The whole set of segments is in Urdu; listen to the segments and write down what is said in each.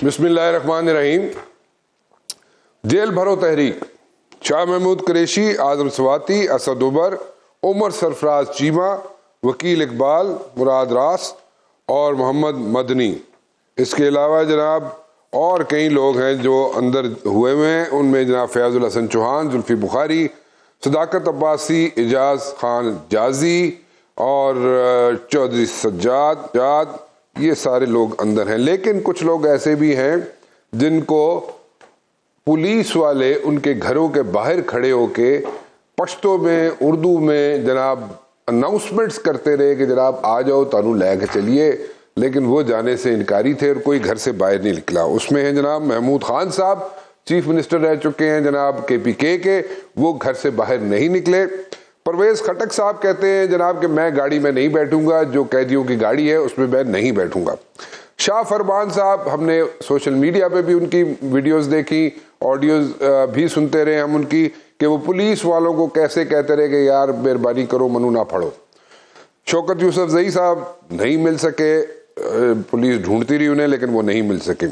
بسم اللہ الرحمن الرحیم۔ جیل بھرو تحریک، شاہ محمود قریشی، اعظم سواتی، اسد عمر، عمر سرفراز چیمہ، وکیل اقبال، مراد راس اور محمد مدنی۔ اس کے علاوہ جناب اور کئی لوگ ہیں جو اندر ہوئے ہیں، ان میں جناب فیاض الحسن چوہان، زلفی بخاری، صداقت عباسی، اعجاز خان جازی اور چودھری سجاد، یہ سارے لوگ اندر ہیں۔ لیکن کچھ لوگ ایسے بھی ہیں جن کو پولیس والے ان کے گھروں کے باہر کھڑے ہو کے پشتو میں، اردو میں جناب اناؤنسمنٹس کرتے رہے کہ جناب آ جاؤ، تانوں لے کے چلیے، لیکن وہ جانے سے انکاری تھے اور کوئی گھر سے باہر نہیں نکلا۔ اس میں ہیں جناب محمود خان صاحب، چیف منسٹر رہ چکے ہیں جناب KPK کے، وہ گھر سے باہر نہیں نکلے۔ پرویز خٹک صاحب کہتے ہیں جناب کہ میں گاڑی میں نہیں بیٹھوں گا، جو قیدیوں کی گاڑی ہے اس میں میں نہیں بیٹھوں گا۔ شاہ فرمان صاحب، ہم نے سوشل میڈیا پہ بھی ان کی ویڈیوز دیکھی، آڈیوز بھی سنتے رہے ہم ان کی، کہ وہ پولیس والوں کو کیسے کہتے رہے کہ یار مہربانی کرو، منو نہ پھڑو۔ شوکت یوسف زئی صاحب نہیں مل سکے، پولیس ڈھونڈتی رہی انہیں لیکن وہ نہیں مل سکے۔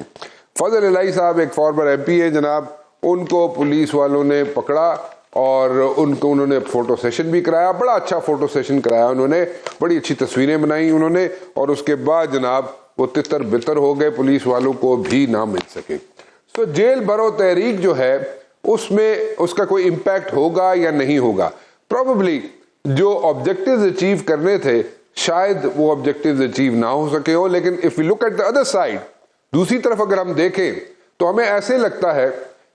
فضل الہی صاحب ایک فارمر MP ہے جناب، ان کو پولیس والوں نے پکڑا اور انہوں نے فوٹو سیشن بھی کرایا، بڑا اچھا فوٹو سیشن کرایا انہوں نے، بڑی اچھی تصویریں بنائی انہوں نے، اور اس کے بعد جناب وہ تتر بتر ہو گئے، پولیس والوں کو بھی نہ مل سکے۔ تو جیل بھرو تحریک جو ہے اس میں اس کا کوئی امپیکٹ ہوگا یا نہیں ہوگا؟ پروبیبلی جو آبجیکٹیوز اچیو کرنے تھے شاید وہ آبجیکٹیوز اچیو نہ ہو سکے ہو، لیکن if we look at the other side، دوسری طرف اگر ہم دیکھیں تو ہمیں ایسے لگتا ہے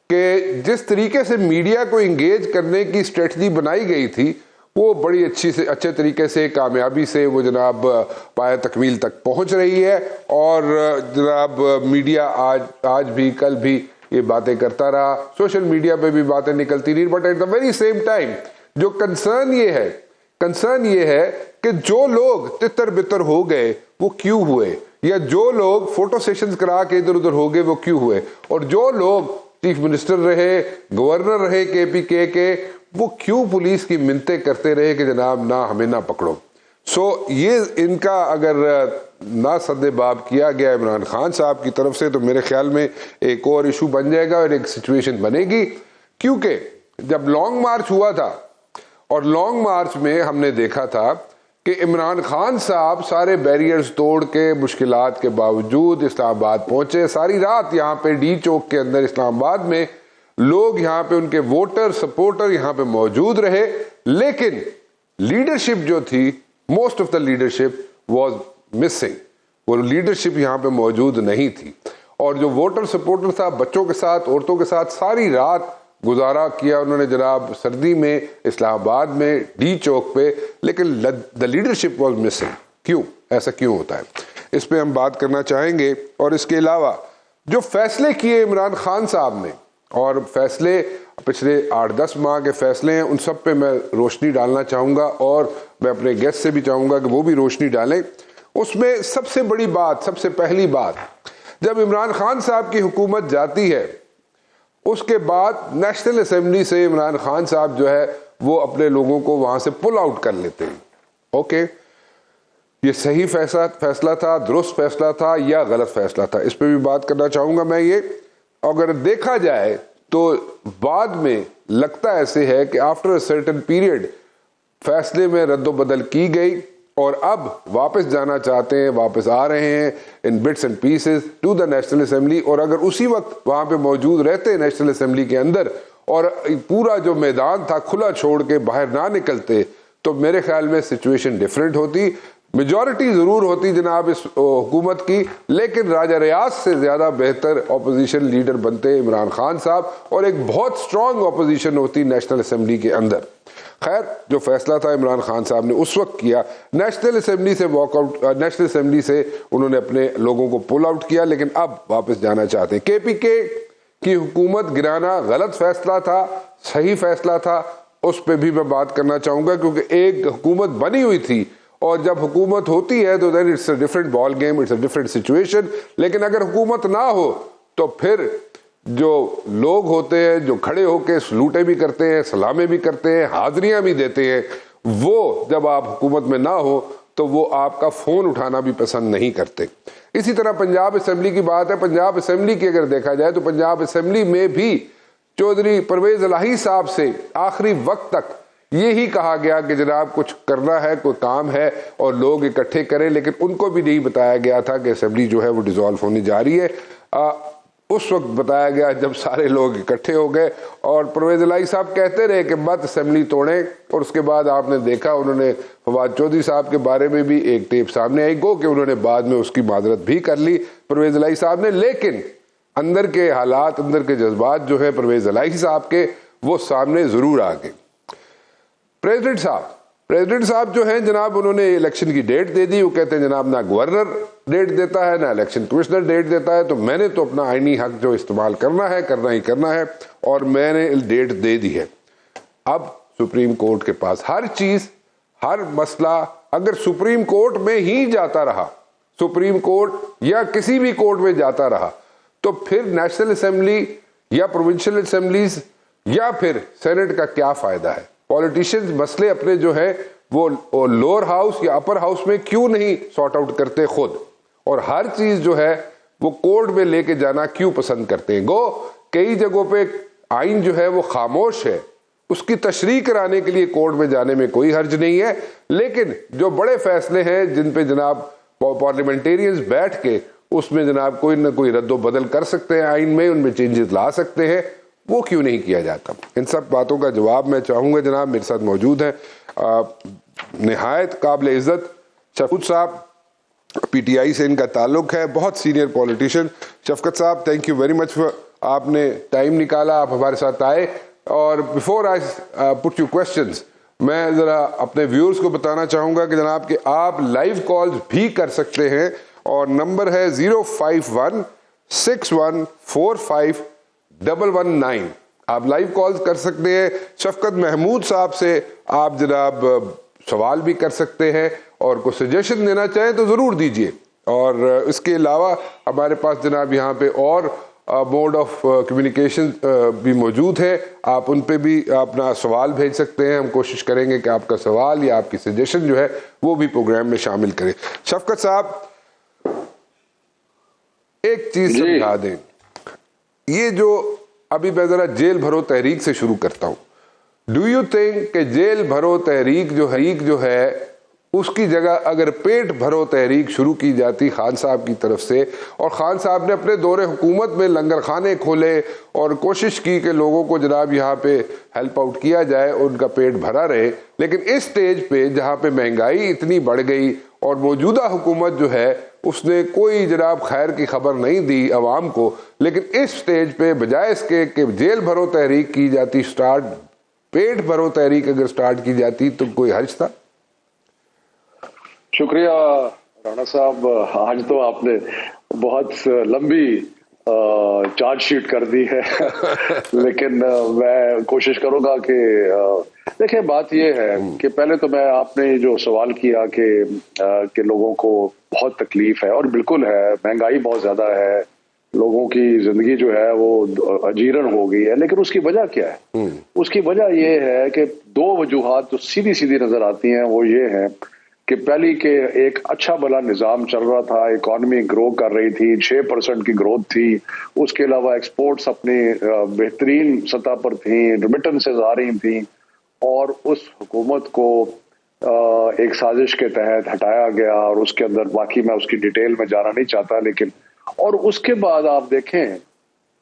کہ جس طریقے سے میڈیا کو انگیج کرنے کی اسٹریٹجی بنائی گئی تھی وہ بڑی اچھے طریقے سے، کامیابی سے وہ جناب پایہ تکمیل تک پہنچ رہی ہے، اور جناب میڈیا آج بھی کل بھی یہ باتیں کرتا رہا، سوشل میڈیا پہ بھی باتیں نکلتی رہی، but at the very same time جو کنسرن یہ ہے کہ جو لوگ تتر بتر ہو گئے وہ کیوں ہوئے، یا جو لوگ فوٹو سیشنز کرا کے ادھر ادھر ہو گئے وہ کیوں ہوئے، اور جو لوگ چیف منسٹر رہے، گورنر رہے KPK کے، وہ کیوں پولیس کی منتیں کرتے رہے کہ جناب نہ ہمیں نہ پکڑو۔ یہ ان کا اگر نہ سد باب کیا گیا عمران خان صاحب کی طرف سے تو میرے خیال میں ایک اور ایشو بن جائے گا اور ایک سچویشن بنے گی، کیونکہ جب لانگ مارچ ہوا تھا اور لانگ مارچ میں ہم نے دیکھا تھا کہ عمران خان صاحب سارے بیریئرز توڑ کے مشکلات کے باوجود اسلام آباد پہنچے، ساری رات یہاں پہ ڈی چوک کے اندر اسلام آباد میں لوگ یہاں پہ ان کے ووٹر سپورٹر یہاں پہ موجود رہے، لیکن لیڈرشپ جو تھی، most of the leadership was missing, وہ لیڈرشپ یہاں پہ موجود نہیں تھی، اور جو ووٹر سپورٹر تھا بچوں کے ساتھ، عورتوں کے ساتھ ساری رات گزارا کیا انہوں نے جناب سردی میں اسلام آباد میں ڈی چوک پہ، لیکن دا لیڈرشپ واز مسنگ۔ کیوں ایسا کیوں ہوتا ہے، اس پہ ہم بات کرنا چاہیں گے۔ اور اس کے علاوہ جو فیصلے کیے عمران خان صاحب نے، اور فیصلے پچھلے 8-10 ماہ کے فیصلے ہیں، ان سب پہ میں روشنی ڈالنا چاہوں گا، اور میں اپنے گیسٹ سے بھی چاہوں گا کہ وہ بھی روشنی ڈالیں۔ اس میں سب سے بڑی بات، سب سے پہلی بات، جب عمران خان صاحب کی حکومت جاتی ہے اس کے بعد نیشنل اسمبلی سے عمران خان صاحب جو ہے وہ اپنے لوگوں کو وہاں سے پل آؤٹ کر لیتے ہیں۔ اوکے، یہ صحیح فیصلہ تھا، درست فیصلہ تھا یا غلط فیصلہ تھا، اس پہ بھی بات کرنا چاہوں گا میں۔ یہ اگر دیکھا جائے تو بعد میں لگتا ایسے ہے کہ آفٹر اے سرٹن پیریڈ فیصلے میں رد و بدل کی گئی، اور اب واپس جانا چاہتے ہیں، واپس آ رہے ہیں in bits and pieces to the National Assembly, اور اگر اسی وقت وہاں پہ موجود رہتے نیشنل اسمبلی کے اندر اور پورا جو میدان تھا کھلا چھوڑ کے باہر نہ نکلتے تو میرے خیال میں سچویشن ڈیفرنٹ ہوتی، میجورٹی ضرور ہوتی جناب اس حکومت کی، لیکن راجہ ریاض سے زیادہ بہتر اپوزیشن لیڈر بنتے عمران خان صاحب، اور ایک بہت سٹرونگ اپوزیشن ہوتی نیشنل اسمبلی کے اندر۔ خیر، جو فیصلہ تھا عمران خان صاحب نے اس وقت کیا، نیشنل اسمبلی سے واک آؤٹ، نیشنل اسمبلی سے انہوں نے اپنے لوگوں کو پل آؤٹ کیا، لیکن اب واپس جانا چاہتے ہیں۔ KPK کی حکومت گرانا غلط فیصلہ تھا، صحیح فیصلہ تھا، اس پہ بھی میں بات کرنا چاہوں گا، کیونکہ ایک حکومت بنی ہوئی تھی، اور جب حکومت ہوتی ہے تو then it's a different ball game, it's a different situation, لیکن اگر حکومت نہ ہو تو پھر جو لوگ ہوتے ہیں جو کھڑے ہو کے سلوٹیں بھی کرتے ہیں، سلامیں بھی کرتے ہیں، حاضریاں بھی دیتے ہیں، وہ جب آپ حکومت میں نہ ہو تو وہ آپ کا فون اٹھانا بھی پسند نہیں کرتے۔ اسی طرح پنجاب اسمبلی کی بات ہے، پنجاب اسمبلی کی اگر دیکھا جائے تو پنجاب اسمبلی میں بھی چودھری پرویز الہی صاحب سے آخری وقت تک یہی کہا گیا کہ جناب کچھ کرنا ہے، کوئی کام ہے اور لوگ اکٹھے کریں، لیکن ان کو بھی نہیں بتایا گیا تھا کہ اسمبلی جو ہے وہ ڈیزالو ہونے جا رہی ہے۔ اس وقت بتایا گیا جب سارے لوگ اکٹھے ہو گئے، اور پرویز الہی صاحب کہتے رہے کہ مت اسمبلی توڑیں، اور اس کے بعد آپ نے دیکھا انہوں نے فواد چودھری صاحب کے بارے میں بھی ایک ٹیپ سامنے آئی، گو کہ انہوں نے بعد میں اس کی معذرت بھی کر لی پرویز الہی صاحب نے، لیکن اندر کے حالات، اندر کے جذبات جو ہیں پرویز الہی صاحب کے، وہ سامنے ضرور آ گئے۔ پریزیڈنٹ صاحب جو ہیں جناب، انہوں نے الیکشن کی ڈیٹ دے دی، وہ کہتے ہیں جناب نہ گورنر ڈیٹ دیتا ہے نہ الیکشن کمشنر ڈیٹ دیتا ہے، تو میں نے تو اپنا آئینی حق جو استعمال کرنا ہے کرنا ہی کرنا ہے، اور میں نے ڈیٹ دے دی ہے۔ اب سپریم کورٹ کے پاس ہر چیز، ہر مسئلہ اگر سپریم کورٹ میں ہی جاتا رہا، سپریم کورٹ یا کسی بھی کورٹ میں جاتا رہا، تو پھر نیشنل اسمبلی یا پروونشل اسمبلیز یا پھر سینٹ کا کیا فائدہ ہے؟ پولیٹیشنز مسئلے اپنے جو ہے وہ لوور ہاؤس یا اپر ہاؤس میں کیوں نہیں سارٹ آؤٹ کرتے خود، اور ہر چیز جو ہے وہ کورٹ میں لے کے جانا کیوں پسند کرتے ہیں؟ گو کئی جگہوں پہ آئین جو ہے وہ خاموش ہے، اس کی تشریح کرانے کے لیے کورٹ میں جانے میں کوئی حرج نہیں ہے، لیکن جو بڑے فیصلے ہیں جن پہ جناب پارلیمنٹیرینز بیٹھ کے اس میں جناب کوئی نہ کوئی رد و بدل کر سکتے ہیں، آئین میں ان میں چینجز لا سکتے ہیں، وہ کیوں نہیں کیا جاتا؟ ان سب باتوں کا جواب میں چاہوں گا، جناب میرے ساتھ موجود ہیں نہایت قابل عزت شفقت صاحب، پی ٹی آئی سے ان کا تعلق ہے، بہت سینئر پولیٹیشین۔ شفقت صاحب تھینک یو ویری مچ، آپ نے ٹائم نکالا، آپ ہمارے ساتھ آئے، اور before I put you questions, میں ذرا اپنے ویورز کو بتانا چاہوں گا کہ جناب کہ آپ لائیو کالز بھی کر سکتے ہیں، اور نمبر ہے 05161451119، آپ لائیو کالز کر سکتے ہیں۔ شفقت محمود صاحب سے آپ جناب سوال بھی کر سکتے ہیں، اور کوئی سجیشن دینا چاہیں تو ضرور دیجئے، اور اس کے علاوہ ہمارے پاس جناب یہاں پہ اور موڈ آف کمیونیکیشن بھی موجود ہے، آپ ان پہ بھی اپنا سوال بھیج سکتے ہیں، ہم کوشش کریں گے کہ آپ کا سوال یا آپ کی سجیشن جو ہے وہ بھی پروگرام میں شامل کریں۔ شفقت صاحب ایک چیز سمجھا دیں، یہ جو ابھی میں ذرا جیل بھرو تحریک سے شروع کرتا ہوں، ڈو یو تھنک کہ جیل بھرو تحریک جو ہے اس کی جگہ اگر پیٹ بھرو تحریک شروع کی جاتی خان صاحب کی طرف سے، اور خان صاحب نے اپنے دور حکومت میں لنگر خانے کھولے اور کوشش کی کہ لوگوں کو جناب یہاں پہ ہیلپ آؤٹ کیا جائے، ان کا پیٹ بھرا رہے، لیکن اس سٹیج پہ جہاں پہ مہنگائی اتنی بڑھ گئی اور موجودہ حکومت جو ہے اس نے کوئی جناب خیر کی خبر نہیں دی عوام کو، لیکن اس سٹیج پہ بجائے اس کے کہ جیل بھرو تحریک کی جاتی سٹارٹ، پیٹ بھرو تحریک اگر سٹارٹ کی جاتی تو کوئی حرج تھا؟ شکریہ رانا صاحب، آج تو آپ نے بہت لمبی چارج شیٹ کر دی ہے لیکن میں کوشش کروں گا کہ دیکھیں بات یہ ہے کہ پہلے تو میں آپ نے جو سوال کیا کہ لوگوں کو بہت تکلیف ہے، اور بالکل ہے، مہنگائی بہت زیادہ ہے، لوگوں کی زندگی جو ہے وہ اجیرن ہو گئی ہے، لیکن اس کی وجہ کیا ہے؟ اس کی وجہ یہ ہے کہ دو وجوہات جو سیدھی سیدھی نظر آتی ہیں، وہ یہ ہے کہ پہلی کہ ایک اچھا بھلا نظام چل رہا تھا، اکانومی گرو کر رہی تھی، 6% کی گروتھ تھی، اس کے علاوہ ایکسپورٹس اپنی بہترین سطح پر تھیں، ریمیٹنسز آ رہی تھیں، اور اس حکومت کو ایک سازش کے تحت ہٹایا گیا، اور اس کے اندر باقی میں اس کی ڈیٹیل میں جانا نہیں چاہتا، لیکن اور اس کے بعد آپ دیکھیں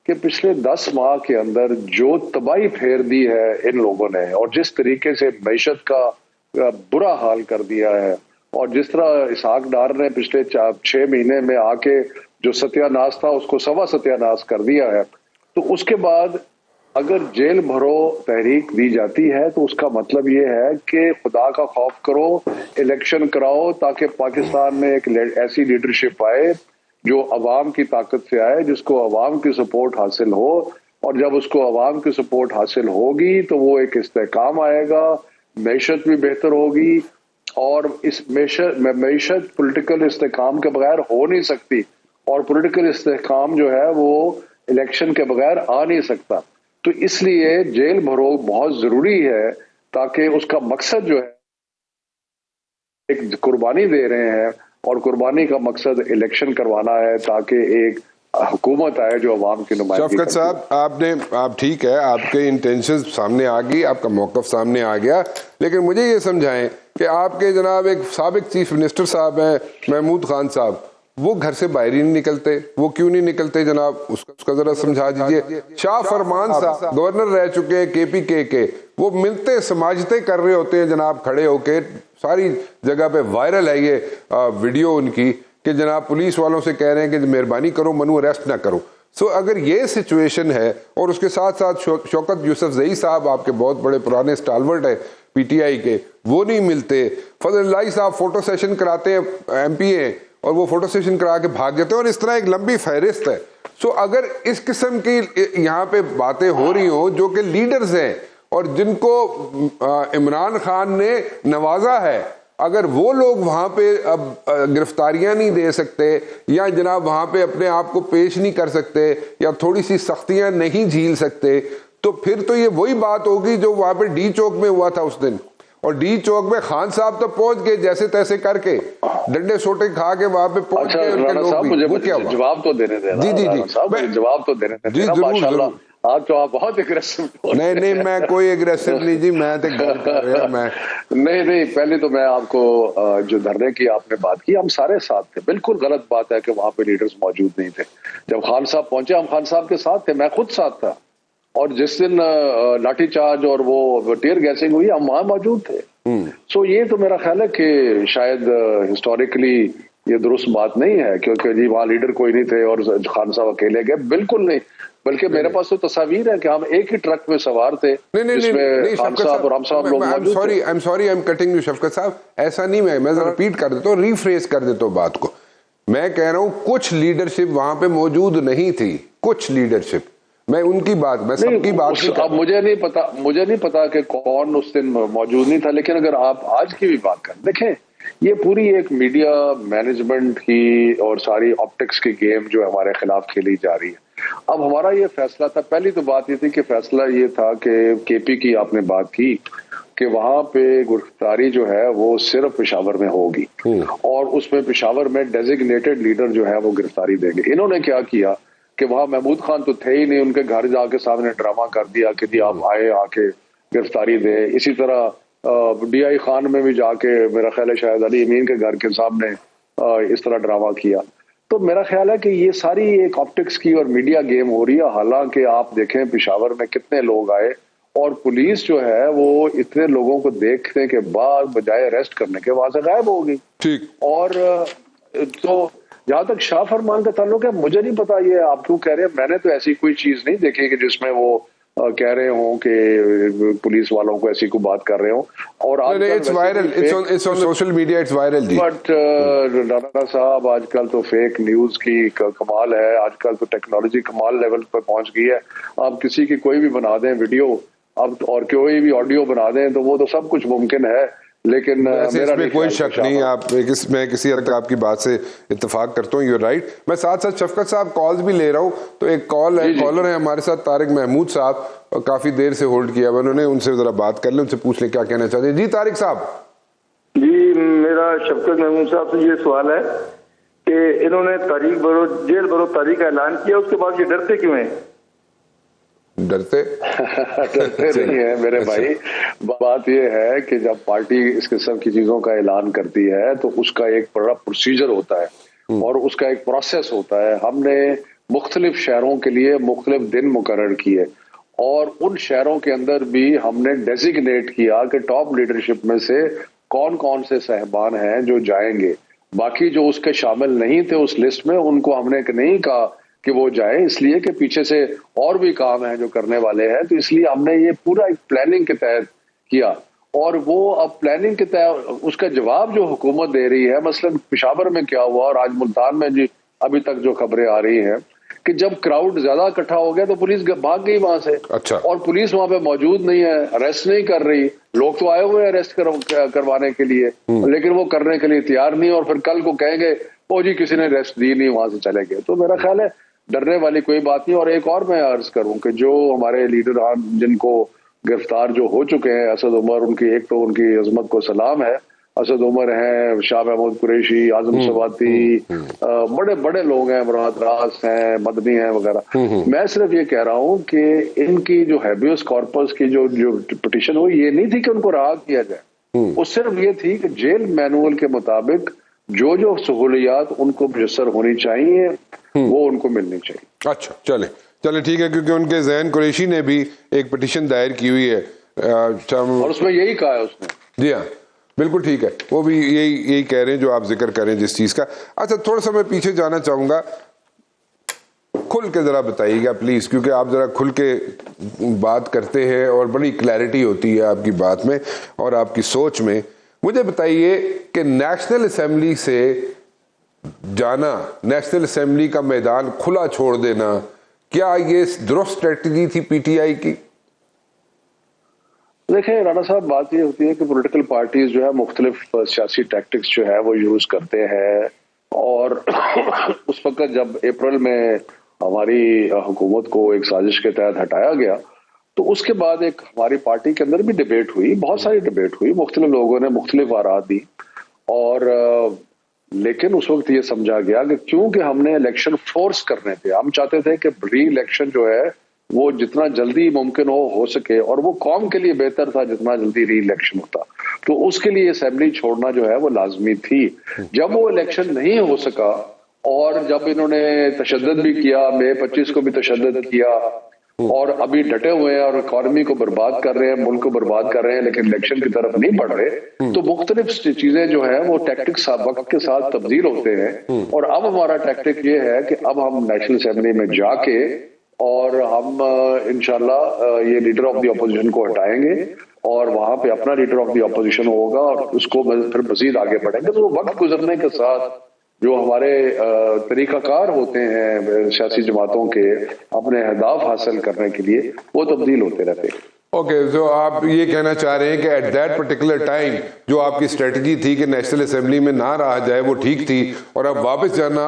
کہ پچھلے 10 ماہ کے اندر جو تباہی پھیر دی ہے ان لوگوں نے، اور جس طریقے سے معیشت کا برا حال کر دیا ہے، اور جس طرح اسحاق ڈار نے پچھلے 6 مہینے میں آ کے جو ستیہ ناش تھا اس کو سوا ستیہ ناش کر دیا ہے، تو اس کے بعد اگر جیل بھرو تحریک دی جاتی ہے تو اس کا مطلب یہ ہے کہ خدا کا خوف کرو، الیکشن کراؤ تاکہ پاکستان میں ایک ایسی لیڈرشپ آئے جو عوام کی طاقت سے آئے، جس کو عوام کی سپورٹ حاصل ہو، اور جب اس کو عوام کی سپورٹ حاصل ہوگی تو وہ ایک استحکام آئے گا، معیشت بھی بہتر ہوگی، اور اس معیشت پولیٹیکل استحکام کے بغیر ہو نہیں سکتی، اور پولیٹیکل استحکام جو ہے وہ الیکشن کے بغیر آ نہیں سکتا، تو اس لیے جیل بھرو بہت ضروری ہے، تاکہ اس کا مقصد جو ہے ایک قربانی دے رہے ہیں اور قربانی کا مقصد الیکشن کروانا ہے تاکہ ایک حکومت آئے جو عوام کی نمائندگی شفقت صاحب آپ ٹھیک ہے، آپ کے انٹینشنز سامنے آ گئی، آپ کا موقف سامنے آ گیا، لیکن مجھے یہ سمجھائیں کہ آپ کے جناب ایک سابق چیف منسٹر صاحب ہیں محمود خان صاحب، وہ گھر سے باہر ہی نہیں نکلتے، وہ کیوں نہیں نکلتے جناب؟ اس کا ذرا سمجھا دیجئے۔ شاہ فرمان صاحب گورنر رہ چکے ہیں KPK کے، وہ ملتے سماجتے کر رہے ہوتے ہیں جناب کھڑے ہو کے، ساری جگہ پہ وائرل ہے یہ ویڈیو ان کی کہ جناب پولیس والوں سے کہہ رہے ہیں کہ مہربانی کرو منو اریسٹ نہ کرو۔ سو اگر یہ سچویشن ہے، اور اس کے ساتھ ساتھ شوکت یوسف زئی صاحب آپ کے بہت بڑے پرانے اسٹالورٹ ہیں PTI کے، وہ نہیں ملتے، فضل اللہ صاحب فوٹو سیشن کراتے ہیں MP ہیں اور وہ فوٹو سیشن کرا کے بھاگ جاتے ہیں، اور اس طرح ایک لمبی فہرست ہے۔ سو اگر اس قسم کی یہاں پہ باتیں ہو رہی ہوں جو کہ لیڈرز ہیں اور جن کو عمران خان نے نوازا ہے، اگر وہ لوگ وہاں پہ اب گرفتاریاں نہیں دے سکتے یا جناب وہاں پہ اپنے آپ کو پیش نہیں کر سکتے یا تھوڑی سی سختیاں نہیں جھیل سکتے، تو پھر تو یہ وہی بات ہوگی جو وہاں پہ ڈی چوک میں ہوا تھا اس دن۔ اور ڈی چوک میں خان صاحب تو پہنچ گئے جیسے تیسے کر کے، ڈنڈے سوٹے کھا کے وہاں پہ پہنچ گئے ان کے لوگ بھی۔ وہ کیا ہوا؟ جواب تو دینے دینا، جی جواب تو دینے دینا، ماشاءاللہ آج تو آپ بہت اگریسو۔ نہیں میں کوئی اگریسو نہیں جی، میں تو گل کر رہا میں نہیں پہلے تو میں آپ کو جو دھرنے کی آپ نے بات کی، ہم سارے ساتھ تھے، بالکل غلط بات ہے کہ وہاں پہ لیڈرز موجود نہیں تھے۔ جب خان صاحب پہنچے ہم خان صاحب کے ساتھ تھے، میں خود ساتھ تھا، اور جس دن لاٹھی چارج اور وہ ٹیئر گیسنگ ہوئی ہم وہاں موجود تھے۔ سو یہ تو میرا خیال ہے کہ شاید ہسٹوریکلی یہ درست بات نہیں ہے، کیونکہ جی وہاں لیڈر کوئی نہیں تھے اور خان صاحب اکیلے گئے، بالکل نہیں، بلکہ میرے پاس تو تصاویر ہے کہ ہم ایک ہی ٹرک میں سوار تھے جس میں خان صاحب اور ہم صاحب لوگ موجود تھے۔ Sorry I am cutting you شفقت صاحب، ایسا نہیں، میں ریپیٹ کر دیتا ہوں، ریفریز کر دیتا ہوں بات کو۔ میں کہہ رہا ہوں کچھ لیڈرشپ وہاں پہ موجود نہیں تھی، کچھ لیڈرشپ، میں ان کی بات، میں سب کی بات نہیں کر رہا۔ مجھے نہیں پتا کہ کون اس دن موجود نہیں تھا، لیکن اگر آپ آج کی بھی بات کریں، دیکھیں یہ پوری ایک میڈیا مینجمنٹ کی اور ساری آپٹکس کی گیم جو ہمارے خلاف کھیلی جا رہی ہے۔ اب ہمارا یہ فیصلہ تھا، پہلی تو بات یہ تھی کہ فیصلہ یہ تھا کہ KP کی آپ نے بات کی کہ وہاں پہ گرفتاری جو ہے وہ صرف پشاور میں ہوگی، اور اس میں پشاور میں ڈیزگنیٹڈ لیڈر جو ہے وہ گرفتاری دیں گے۔ انہوں نے کیا کیا کہ وہاں محمود خان تو تھے ہی نہیں، ان کے گھر جا کے سامنے ڈرامہ کر دیا کہ جی آپ آئے، آ کے گرفتاری دیں۔ اسی طرح DI خان میں بھی جا کے میرا خیال ہے شاید علی امین کے گھر کے سامنے اس طرح ڈرامہ کیا۔ تو میرا خیال ہے کہ یہ ساری ایک آپٹکس کی اور میڈیا گیم ہو رہی ہے، حالانکہ آپ دیکھیں پشاور میں کتنے لوگ آئے، اور پولیس جو ہے وہ اتنے لوگوں کو دیکھنے کے بعد بجائے اریسٹ کرنے کے وہاں سے غائب ہو گئی۔ اور تو جہاں تک شاہ فرمان کا تعلق ہے، مجھے نہیں پتا یہ آپ کیوں کہہ رہے ہیں، میں نے تو ایسی کوئی چیز نہیں دیکھی کہ جس میں وہ کہہ رہے ہوں کہ پولیس والوں کو ایسی کوئی بات کر رہے ہوں۔ اور سوشل میڈیا اٹس وائرل جی، بٹ رانا صاحب آج کل تو فیک نیوز کی کمال ہے، آج کل تو ٹیکنالوجی کمال لیول پر پہنچ گئی ہے۔ آپ کسی کی کوئی بھی بنا دیں ویڈیو اب اور کوئی بھی آڈیو بنا دیں تو وہ تو سب کچھ ممکن ہے، لیکن میرا کوئی شک نہیں، میں کسی حد تک آپ کی بات سے اتفاق کرتا ہوں، یو رائٹ۔ میں ساتھ ساتھ شفقت صاحب کالز بھی لے رہا ہوں، تو ایک کالر ہے ہمارے ساتھ طارق محمود صاحب، کافی دیر سے ہولڈ کیا انہوں نے، ان سے ذرا بات کر لیں، ان سے پوچھ لیں کیا کہنا چاہتے ہیں۔ جی طارق صاحب۔ جی میرا شفقت محمود صاحب سے یہ سوال ہے کہ انہوں نے جیل برو تاریخ کا اعلان کیا، اس کے بعد یہ ڈرتے کیوں ہیں؟ ڈرتے نہیں ہے میرے بھائی، بات یہ ہے کہ جب پارٹی اس قسم کی چیزوں کا اعلان کرتی ہے تو اس کا ایک بڑا پروسیجر ہوتا ہے اور اس کا ایک پروسیس ہوتا ہے۔ ہم نے مختلف شہروں کے لیے مختلف دن مقرر کیے، اور ان شہروں کے اندر بھی ہم نے ڈیزگنیٹ کیا کہ ٹاپ لیڈرشپ میں سے کون کون سے صاحبان ہیں جو جائیں گے۔ باقی جو اس کے شامل نہیں تھے اس لسٹ میں، ان کو ہم نے نہیں کہا کہ وہ جائیں، اس لیے کہ پیچھے سے اور بھی کام ہیں جو کرنے والے ہیں، تو اس لیے ہم نے یہ پورا ایک پلاننگ کے تحت کیا۔ اور وہ اب پلاننگ کے تحت اس کا جواب جو حکومت دے رہی ہے، مثلا پشاور میں کیا ہوا اور آج ملتان میں جی ابھی تک جو خبریں آ رہی ہیں کہ جب کراؤڈ زیادہ اکٹھا ہو گیا تو پولیس بھاگ گئی وہاں سے، اور پولیس وہاں پہ موجود نہیں ہے، اریسٹ نہیں کر رہی۔ لوگ تو آئے ہوئے اریسٹ کروانے کے لیے، لیکن وہ کرنے کے لیے تیار نہیں، اور پھر کل کو کہیں گے او جی کسی نے اریسٹ دی نہیں، وہاں سے چلے گئے۔ تو میرا خیال ہے ڈرنے والی کوئی بات نہیں۔ اور ایک اور میں عرض کروں کہ جو ہمارے لیڈر جن کو گرفتار جو ہو چکے ہیں، اسد عمر، ان کی ایک تو ان کی عظمت کو سلام ہے، اسد عمر ہیں, شاہ محمود قریشی, اعظم سواتی, بڑے بڑے لوگ ہیں, مراد راس ہیں, مدنی ہیں وغیرہ. میں صرف یہ کہہ رہا ہوں کہ ان کی جو ہیبیوس کارپس کی جو پٹیشن ہوئی, یہ نہیں تھی کہ ان کو رہا کیا جائے, وہ صرف یہ تھی کہ جیل مینول کے مطابق جو سہولیات ان کو میسر ہونی چاہیے وہ ان کو ملنی چاہیے. اچھا چلے ٹھیک ہے, کیونکہ ان کے ذہن قریشی نے بھی ایک پٹیشن دائر کی ہوئی ہے اور اس میں یہی کہا ہے اس نے. جی ہاں بالکل ٹھیک ہے, وہ بھی یہی کہہ رہے ہیں جو آپ ذکر کریں جس چیز کا. اچھا تھوڑا سا میں پیچھے جانا چاہوں گا, کھل کے ذرا بتائیے گا پلیز, کیونکہ آپ ذرا کھل کے بات کرتے ہیں اور بڑی کلیئرٹی ہوتی ہے آپ کی بات میں اور آپ کی سوچ میں. مجھے بتائیے کہ نیشنل اسمبلی سے جانا, نیشنل اسمبلی کا میدان کھلا چھوڑ دینا, کیا یہ درست اسٹریٹجی تھی پی ٹی آئی کی؟ دیکھیں رانا صاحب, بات یہ ہوتی ہے کہ پولیٹیکل پارٹیز جو ہے مختلف سیاسی ٹیکٹکس جو ہے وہ یوز کرتے ہیں, اور اس وقت جب اپریل میں ہماری حکومت کو ایک سازش کے تحت ہٹایا گیا تو اس کے بعد ایک ہماری پارٹی کے اندر بھی ڈیبیٹ ہوئی, بہت ساری ڈیبیٹ ہوئی, مختلف لوگوں نے مختلف آراء دی, اور لیکن اس وقت یہ سمجھا گیا کہ کیونکہ ہم نے الیکشن فورس کرنے تھے, ہم چاہتے تھے کہ ری الیکشن جو ہے وہ جتنا جلدی ممکن ہو سکے, اور وہ قوم کے لیے بہتر تھا جتنا جلدی ری الیکشن ہوتا, تو اس کے لیے اسمبلی چھوڑنا جو ہے وہ لازمی تھی. جب وہ الیکشن نہیں ہو سکا اور جب انہوں نے تشدد بھی کیا, مئی 25 کو بھی تشدد کیا, اور ابھی ڈٹے ہوئے ہیں اور اکانومی کو برباد کر رہے ہیں, ملک کو برباد کر رہے ہیں, لیکن الیکشن کی طرف نہیں بڑھ رہے, تو مختلف چیزیں جو ہیں وہ ٹیکٹکس وقت کے ساتھ تبدیل ہوتے ہیں. اور اب ہمارا ٹیکٹک یہ ہے کہ اب ہم نیشنل اسمبلی میں جا کے اور ہم انشاءاللہ یہ لیڈر آف دی اپوزیشن کو ہٹائیں گے اور وہاں پہ اپنا لیڈر آف دی اپوزیشن ہوگا اور اس کو پھر مزید آگے بڑھیں گے. تو وقت گزرنے کے ساتھ جو ہمارے طریقہ کار ہوتے ہیں سیاسی جماعتوں کے اپنے اہداف حاصل کرنے کے لیے, وہ تبدیل ہوتے رہتے ہیں. اوکے, تو آپ یہ کہنا چاہ رہے ہیں کہ ایٹ دیٹ پرٹیکولر ٹائم جو آپ کی اسٹریٹجی تھی کہ نیشنل اسمبلی میں نہ رہا جائے وہ ٹھیک تھی, اور اب واپس جانا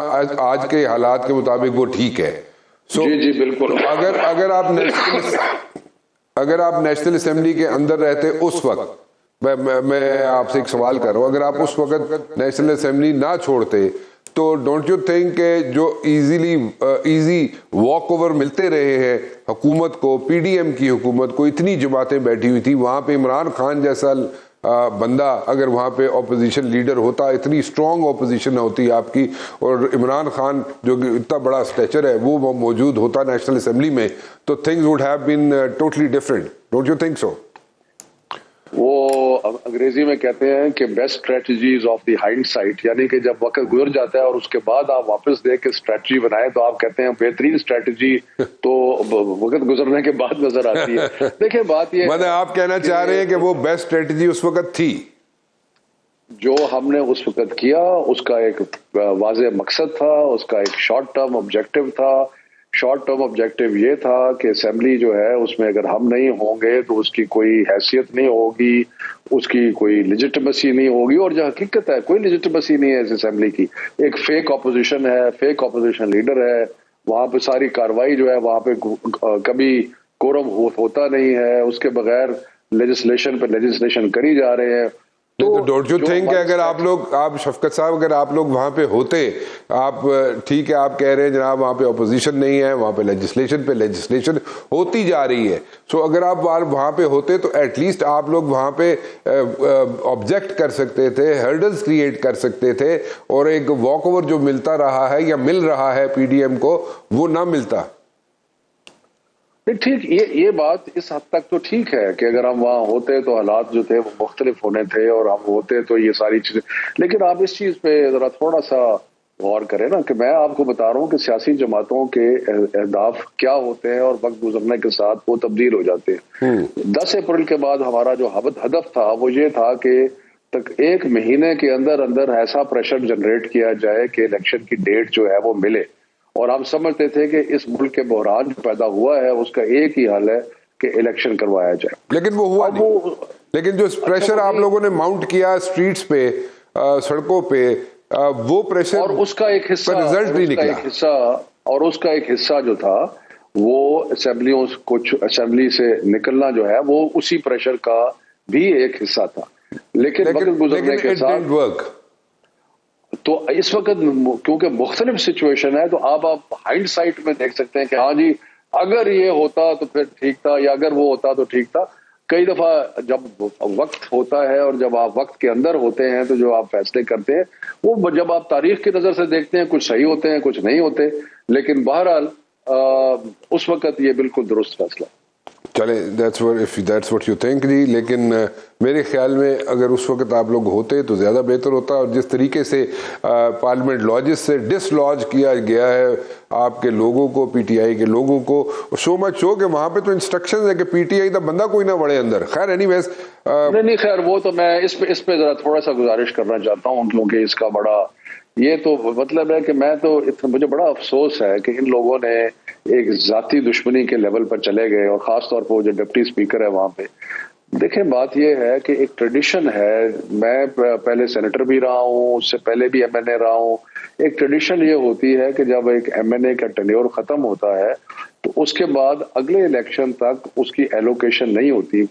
آج کے حالات کے مطابق وہ ٹھیک ہے. جی بالکل. اگر آپ نیشنل اسمبلی کے اندر رہتے اس وقت, میں آپ سے ایک سوال کر رہا ہوں, اگر آپ اس وقت نیشنل اسمبلی نہ چھوڑتے تو ڈونٹ یو تھنک کہ جو ایزی واک اوور ملتے رہے ہیں حکومت کو, پی ڈی ایم کی حکومت کو, اتنی جماعتیں بیٹھی ہوئی تھی وہاں پہ, عمران خان جیسا بندہ اگر وہاں پہ اپوزیشن لیڈر ہوتا, اتنی اسٹرانگ اپوزیشن ہوتی آپ کی, اور عمران خان جو اتنا بڑا اسٹیچر ہے وہ موجود ہوتا نیشنل اسمبلی میں, تو things would have been totally different. Don't you think so? وہ انگریزی میں کہتے ہیں کہ best strategies of the hindsight, یعنی کہ جب وقت گزر جاتا ہے اور اس کے بعد آپ واپس دیکھ کے اسٹریٹجی بنائیں تو آپ کہتے ہیں بہترین اسٹریٹجی تو وقت گزرنے کے بعد نظر آتی ہے. دیکھیں بات یہ مطلب آپ کہنا چاہ رہے ہیں کہ وہ بیسٹ اسٹریٹجی اس وقت تھی, جو ہم نے اس وقت کیا اس کا ایک واضح مقصد تھا, اس کا ایک شارٹ ٹرم آبجیکٹو تھا. شارٹ ٹرم آبجیکٹو یہ تھا کہ اسمبلی جو ہے اس میں اگر ہم نہیں ہوں گے تو اس کی کوئی حیثیت نہیں ہوگی, اس کی کوئی لیجٹمیسی نہیں ہوگی, اور جو حقیقت ہے کوئی لیجٹمیسی نہیں ہے اس اسمبلی کی. ایک فیک اپوزیشن ہے, فیک اپوزیشن لیڈر ہے, وہاں پہ ساری کاروائی جو ہے وہاں پہ کبھی کورم ہوتا نہیں ہے, اس کے بغیر لیجسلیشن پہ لیجسلیشن کری جا رہے ہیں. ڈونٹ یو تھنک کہ اگر آپ شفقت صاحب اگر آپ لوگ وہاں پہ ہوتے, آپ ٹھیک ہے آپ کہہ رہے ہیں جناب وہاں پہ اپوزیشن نہیں ہے, وہاں پہ لیجسلیشن ہوتی جا رہی ہے, سو اگر آپ وہاں پہ ہوتے تو ایٹ لیسٹ آپ لوگ وہاں پہ آبجیکٹ کر سکتے تھے, ہرڈلز کریٹ کر سکتے تھے, اور ایک واک اوور جو ملتا رہا ہے یا مل رہا ہے پی ڈی ایم کو وہ نہ ملتا. ٹھیک, یہ بات اس حد تک تو ٹھیک ہے کہ اگر ہم وہاں ہوتے تو حالات جو تھے وہ مختلف ہونے تھے, اور ہم ہوتے تو یہ ساری چیزیں. لیکن آپ اس چیز پہ ذرا تھوڑا سا غور کریں نا کہ میں آپ کو بتا رہا ہوں کہ سیاسی جماعتوں کے اہداف کیا ہوتے ہیں اور وقت گزرنے کے ساتھ وہ تبدیل ہو جاتے ہیں. 10 اپریل کے بعد ہمارا جو ہدف تھا وہ یہ تھا کہ تک 1 مہینے کے اندر ایسا پریشر جنریٹ کیا جائے کہ الیکشن کی ڈیٹ جو ہے وہ ملے, اور ہم سمجھتے تھے کہ اس ملک کے بحران جو پیدا ہوا ہے اس کا ایک ہی حل ہے کہ الیکشن کروایا جائے. لیکن وہ ہوا نہیں. لیکن جو پریشر آپ لوگوں نے ماؤنٹ کیا اسٹریٹس پہ, سڑکوں پہ, وہ پریشر اور اس کا ایک حصہ رزلٹ نہیں نکلا, اور اس کا ایک حصہ جو تھا وہ اسمبلی سے نکلنا جو ہے وہ اسی پریشر کا بھی ایک حصہ تھا. لیکن وقت گزرنے کے ساتھ تو اس وقت کیونکہ مختلف سچویشن ہے، تو آپ ہائنڈ سائٹ میں دیکھ سکتے ہیں کہ ہاں جی اگر یہ ہوتا تو پھر ٹھیک تھا، یا اگر وہ ہوتا تو ٹھیک تھا. کئی دفعہ جب وقت ہوتا ہے اور جب آپ وقت کے اندر ہوتے ہیں تو جو آپ فیصلے کرتے ہیں وہ جب آپ تاریخ کی نظر سے دیکھتے ہیں کچھ صحیح ہوتے ہیں کچھ نہیں ہوتے، لیکن بہرحال اس وقت یہ بالکل درست فیصلہ. چلیں that's what you think جی. لیکن میرے خیال میں اگر اس وقت آپ لوگ ہوتے تو زیادہ بہتر ہوتا. اور جس طریقے سے پارلیمنٹ لاجز سے ڈس لاج کیا گیا ہے آپ کے لوگوں کو، پی ٹی آئی کے لوگوں کو، سو مچ ہو کہ وہاں پہ تو انسٹرکشن ہے کہ پی ٹی آئی کا بندہ کوئی نہ بڑھے اندر. خیر اینی ویز نہیں خیر وہ تو میں اس پہ ذرا تھوڑا سا گزارش کرنا چاہتا ہوں، کیونکہ اس کا بڑا یہ تو مطلب ہے کہ میں تو مجھے بڑا افسوس ہے کہ ان لوگوں نے ایک ذاتی دشمنی کے لیول پر چلے گئے، اور خاص طور پر جو ڈپٹی اسپیکر ہے وہاں پہ. دیکھیں بات یہ ہے کہ ایک ٹریڈیشن ہے، میں پہلے سینیٹر بھی رہا ہوں، اس سے پہلے بھی ایم این اے رہا ہوں. ایک ٹریڈیشن یہ ہوتی ہے کہ جب ایک ایم این اے کا ٹینیور ختم ہوتا ہے تو اس کے بعد اگلے الیکشن تک اس کی ایلوکیشن نہیں ہوتی.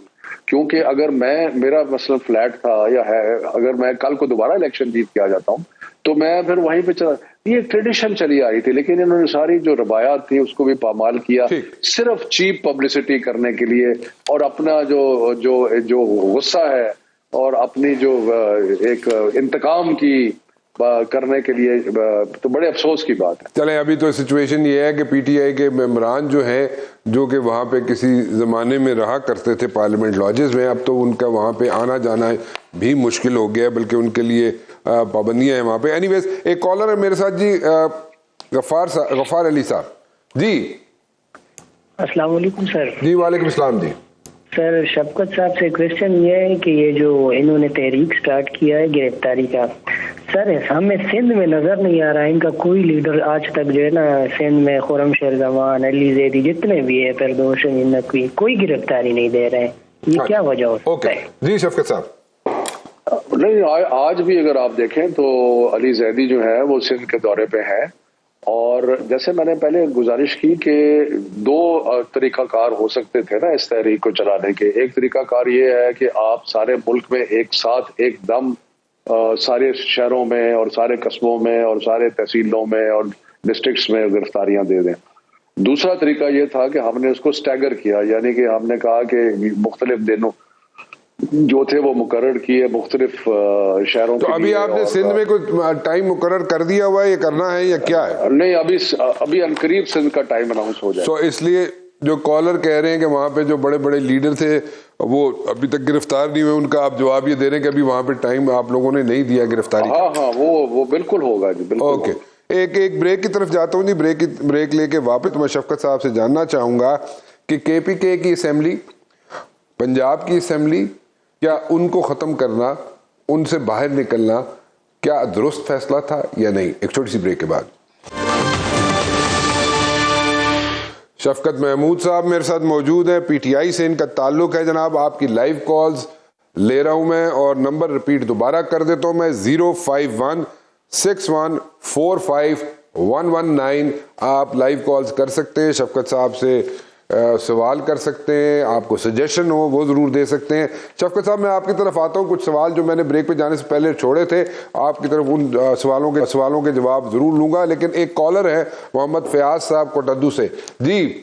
کیونکہ اگر میرا مثلا فلیٹ تھا یا ہے، اگر میں کل کو دوبارہ الیکشن جیت کے آ جاتا ہوں تو میں پھر وہیں پہ چلا. یہ ٹریڈیشن چلی آ رہی تھی، لیکن انہوں نے ساری جو روایات تھی اس کو بھی پامال کیا صرف چیپ پبلسٹی کرنے کے لیے، اور اپنا جو غصہ ہے اور اپنی جو ایک انتقام کی کرنے کے لیے، تو بڑے افسوس کی بات ہے. چلیں ابھی تو سچویشن یہ ہے کہ پی ٹی آئی کے ممبران جو ہیں جو کہ وہاں پہ کسی زمانے میں رہا کرتے تھے پارلیمنٹ لاجز میں، اب تو ان کا وہاں پہ آنا جانا بھی مشکل ہو گیا، بلکہ ان کے لیے پابندیاں ہیں وہاں پہ. اینی ویز ایک کالر ہے میرے ساتھ جی، غفار علی صاحب جی. السلام علیکم سر. جی وعلیکم السلام جی. سر شفقت صاحب سے کوشچن یہ ہے کہ یہ جو انہوں نے تحریک سٹارٹ کیا ہے گرفتاری کا، سر ہمیں سندھ میں نظر نہیں آ رہا ان کا کوئی لیڈر آج تک جو ہے نا، سندھ میں خرم شیر زمان، علی زیدی جتنے بھی ہے، فردوس نقوی، کوئی گرفتاری نہیں دے رہے ہیں. یہ کیا وجہ ہو سکتا ہے؟ جی شفقت صاحب. نہیں آج بھی اگر آپ دیکھیں تو علی زیدی جو ہے وہ سندھ کے دورے پہ ہے، اور جیسے میں نے پہلے گزارش کی کہ دو طریقہ کار ہو سکتے تھے نا اس تحریک کو چلانے کے. ایک طریقہ کار یہ ہے کہ آپ سارے ملک میں ایک ساتھ ایک دم سارے شہروں میں اور سارے قصبوں میں اور سارے تحصیلوں میں اور ڈسٹرکٹس میں گرفتاریاں دے دیں. دوسرا طریقہ یہ تھا کہ ہم نے اس کو سٹیگر کیا، یعنی کہ ہم نے کہا کہ مختلف دنوں جو تھے وہ مقرر کیے مختلف شہروں کے. تو ابھی آپ نے سندھ میں کوئی ٹائم مقرر کر دیا ہوا ہے، یہ کرنا ہے یا کیا ہے؟ نہیں ابھی انقریب سندھ کا ٹائم اناؤنس ہو جائے. تو اس لیے جو کالر کہہ رہے ہیں کہ وہاں پہ جو بڑے بڑے لیڈر تھے وہ ابھی تک گرفتار نہیں ہوئے، ان کا آپ جواب یہ دے رہے ہیں کہ ابھی وہاں پہ ٹائم آپ لوگوں نے نہیں دیا گرفتاری کا. ہاں وہ بالکل ہوگا جی، بالکل. اوکے ایک بریک کی طرف جاتا ہوں جی. بریک لے کے واپس میں شفقت صاحب سے جاننا چاہوں گا کہ کے پی کے کی اسمبلی، پنجاب کی اسمبلی، کیا ان کو ختم کرنا، ان سے باہر نکلنا کیا درست فیصلہ تھا یا نہیں؟ ایک چھوٹی سی بریک کے بعد. شفقت محمود صاحب میرے ساتھ موجود ہیں، پی ٹی آئی سے ان کا تعلق ہے جناب. آپ کی لائیو کالز لے رہا ہوں میں، اور نمبر ریپیٹ دوبارہ کر دیتا ہوں میں، 05161451119. آپ لائیو کالز کر سکتے ہیں، شفقت صاحب سے سوال کر سکتے ہیں، آپ کو سجیشن ہو وہ ضرور دے سکتے ہیں. شفقت صاحب میں آپ کی طرف آتا ہوں، کچھ سوال جو میں نے بریک پہ جانے سے پہلے چھوڑے تھے آپ کی طرف ان سوالوں کے جواب ضرور لوں گا. لیکن ایک کالر ہے محمد فیاض صاحب کوٹدو سے. جی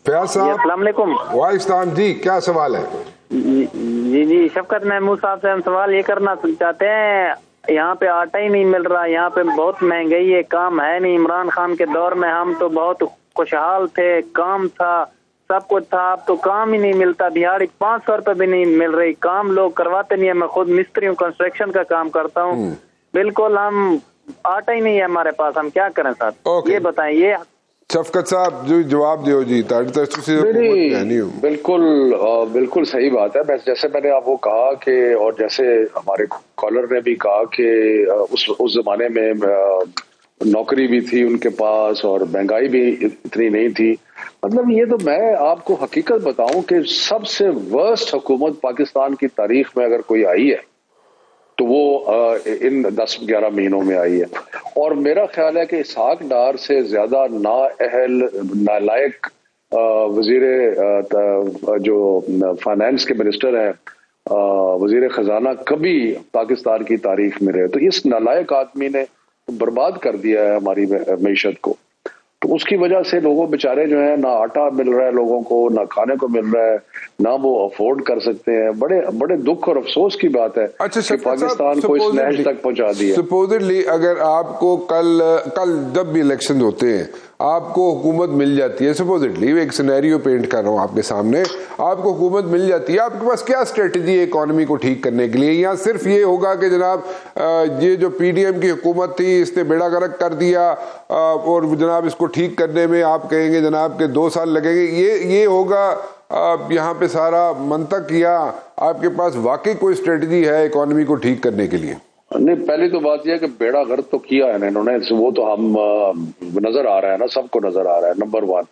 فیاض صاحب السلام علیکم. وعلیکم السلام جی، کیا سوال ہے؟ جی شفقت محمود صاحب سے ہم سوال یہ کرنا چاہتے ہیں، یہاں پہ آٹا ہی نہیں مل رہا، یہاں پہ بہت مہنگائی ہے، کام ہے نہیں. عمران خان کے دور میں ہم تو بہت خوشحال تھے، کام تھا، سب کچھ تھا. اب تو کام ہی نہیں ملتا، دیہڑی 500 روپے بھی نہیں مل رہی، کام لوگ کرواتے نہیں ہے. میں خود مستری ہوں، کنسٹرکشن کا کام کرتا ہوں. بالکل ہم آٹا ہی نہیں ہے ہمارے پاس، ہم کیا کریں صاحب؟ یہ بتائیں. یہ شفقت صاحب جو جواب دیو جی. بالکل صحیح بات ہے. جیسے میں نے آپ کو کہا کہ، اور جیسے ہمارے کالر نے بھی کہا کہ اس زمانے میں نوکری بھی تھی ان کے پاس اور مہنگائی بھی اتنی نہیں تھی. مطلب یہ تو میں آپ کو حقیقت بتاؤں کہ سب سے ورسٹ حکومت پاکستان کی تاریخ میں اگر کوئی آئی ہے تو وہ ان 10-11 مہینوں میں آئی ہے. اور میرا خیال ہے کہ اسحاق ڈار سے زیادہ نااہل، نالائق وزیر جو فائنانس کے منسٹر ہیں، وزیر خزانہ، کبھی پاکستان کی تاریخ میں رہے. تو اس نالائق آدمی نے برباد کر دیا ہے ہماری معیشت کو. تو اس کی وجہ سے لوگوں بیچارے جو ہیں، نہ آٹا مل رہا ہے لوگوں کو، نہ کھانے کو مل رہا ہے، نہ وہ افورڈ کر سکتے ہیں. بڑے دکھ اور افسوس کی بات ہے کہ پاکستان کو اس نہج تک پہنچا دیا. سپوزڈلی اگر آپ کو کل جب بھی الیکشن ہوتے ہیں آپ کو حکومت مل جاتی ہے، سپوزڈلی ایک سینیریو پینٹ کر رہا ہوں آپ کے سامنے، آپ کو حکومت مل جاتی ہے، آپ کے پاس کیا اسٹریٹجی ہے اکانومی کو ٹھیک کرنے کے لیے؟ یا صرف یہ ہوگا کہ جناب یہ جو پی ڈی ایم کی حکومت تھی اس نے بیڑا غرق کر دیا اور جناب اس کو ٹھیک کرنے میں آپ کہیں گے جناب کہ 2 سال لگیں گے، یہ ہوگا یہاں پہ سارا منطق؟ یا آپ کے پاس واقعی کوئی اسٹریٹجی ہے اکانومی کو ٹھیک کرنے کے لیے؟ نہیں، پہلی تو بات یہ ہے کہ بیڑا غرق تو کیا ہے نا انہوں نے، وہ تو ہم نظر آ رہا ہے نا، سب کو نظر آ رہا ہے. نمبر 1.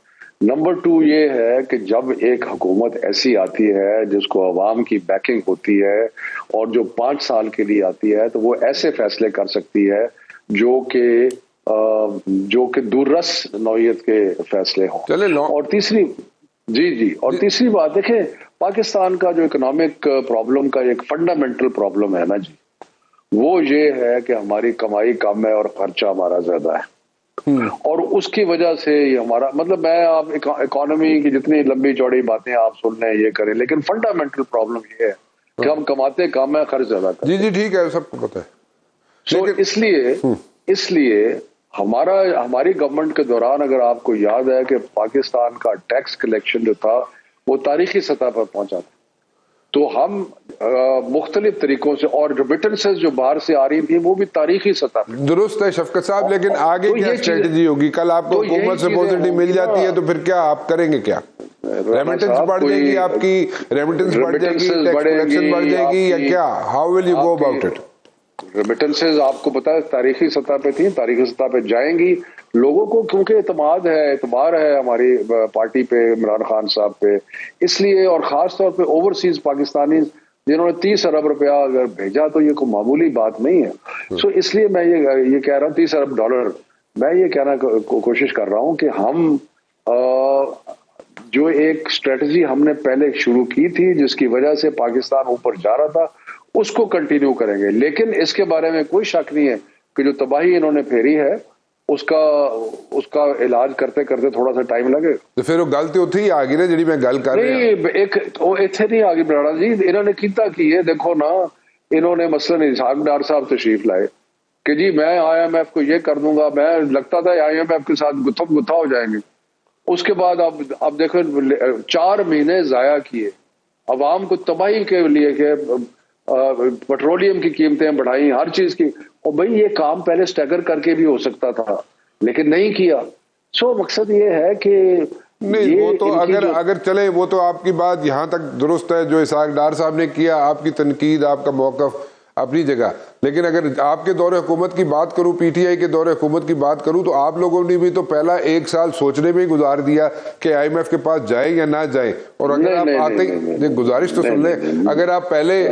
نمبر 2 یہ ہے کہ جب ایک حکومت ایسی آتی ہے جس کو عوام کی بیکنگ ہوتی ہے اور جو 5 سال کے لیے آتی ہے، تو وہ ایسے فیصلے کر سکتی ہے جو کہ دوررس نوعیت کے فیصلے ہوں. اور تیسری بات دیکھیں، پاکستان کا جو اکنامک پرابلم کا ایک فنڈامنٹل پرابلم ہے نا جی، وہ یہ ہے کہ ہماری کمائی کم ہے اور خرچہ ہمارا زیادہ ہے. اور اس کی وجہ سے یہ ہمارا میں آپ اکانومی کی جتنی لمبی چوڑی باتیں آپ سن لیں یہ کریں، لیکن فنڈامنٹل پرابلم یہ ہے کہ ہم کماتے کم ہے، خرچ زیادہ کرتے. جی ٹھیک ہے، سب کو پتہ ہے. اس لیے ہماری گورنمنٹ کے دوران اگر آپ کو یاد ہے کہ پاکستان کا ٹیکس کلیکشن جو تھا وہ تاریخی سطح پر پہنچا تھا. تو ہم مختلف طریقوں سے، اور ریمیٹنسز جو باہر سے آ رہی تھیں وہ بھی تاریخی سطح پر. درست ہے شفقت صاحب، لیکن آگے کیا اسٹریٹجی ہوگی؟ کل آپ کو حکومت سے پوزیٹو مل جاتی ہے تو پھر کیا آپ کریں گے؟ کیا ریمیٹنس بڑھ جائے گی آپ کی؟ ریمیٹنس بڑھ جائے گی، ٹیکس کلیکشن بڑھ جائے گی، یا کیا؟ How will you go about it? Remittances آپ کو پتا ہے تاریخی سطح پہ تھیں، تاریخی سطح پہ جائیں گی. لوگوں کو کیونکہ اعتبار ہے ہماری پارٹی پہ، عمران خان صاحب پہ، اس لیے. اور خاص طور پہ اوورسیز پاکستانی جنہوں نے 30 ارب روپیہ اگر بھیجا تو یہ کوئی معمولی بات نہیں ہے. سو اس لیے میں یہ کہہ رہا ہوں، 30 ارب ڈالر، میں یہ کہنا کوشش کر رہا ہوں کہ ہم جو ایک اسٹریٹجی ہم نے پہلے شروع کی تھی جس کی وجہ سے پاکستان اوپر جا رہا تھا، اس کو کنٹینیو کریں گے. لیکن اس کے بارے میں کوئی شک نہیں ہے کہ جو تباہی انہوں نے پھیری ہے اس کا علاج کرتے کرتے تھوڑا سا ٹائم لگے. تو پھر وہ گل تو اتھی ہی آ گئی نا جی میں گل کر رہا ہوں. اتنے نہیں آ گئی براڑا جی، انہوں نے کیتا کی ہے. دیکھو نا، انہوں نے مثلاً اسحاق ڈار صاحب تشریف لائے کہ جی میں IMF کو یہ کر دوں گا، میں لگتا تھا IMF کے ساتھ گتھا ہو جائیں گے. اس کے بعد اب دیکھو 4 مہینے ضائع کیے عوام کو تباہی کے لیے، کہ پیٹرولیم کی قیمتیں بڑھائیں، ہر چیز کی. اور بھائی یہ کام پہلے سٹیگر کر کے بھی ہو سکتا تھا لیکن نہیں کیا. سو مقصد یہ ہے کہ نہیں، وہ تو اگر چلے، وہ تو آپ کی بات یہاں تک درست ہے جو اسحاق ڈار صاحب نے کیا، آپ کی تنقید، آپ کا موقف اپنی جگہ. لیکن اگر آپ کے دور حکومت کی بات کروں، پی ٹی آئی کے دور حکومت کی بات کروں، تو آپ لوگوں نے بھی تو پہلا 1 سال سوچنے میں گزار دیا کہ IMF کے پاس جائیں یا نہ جائیں. اور اگر آپ آتے، گزارش تو سن لیں، اگر آپ پہلے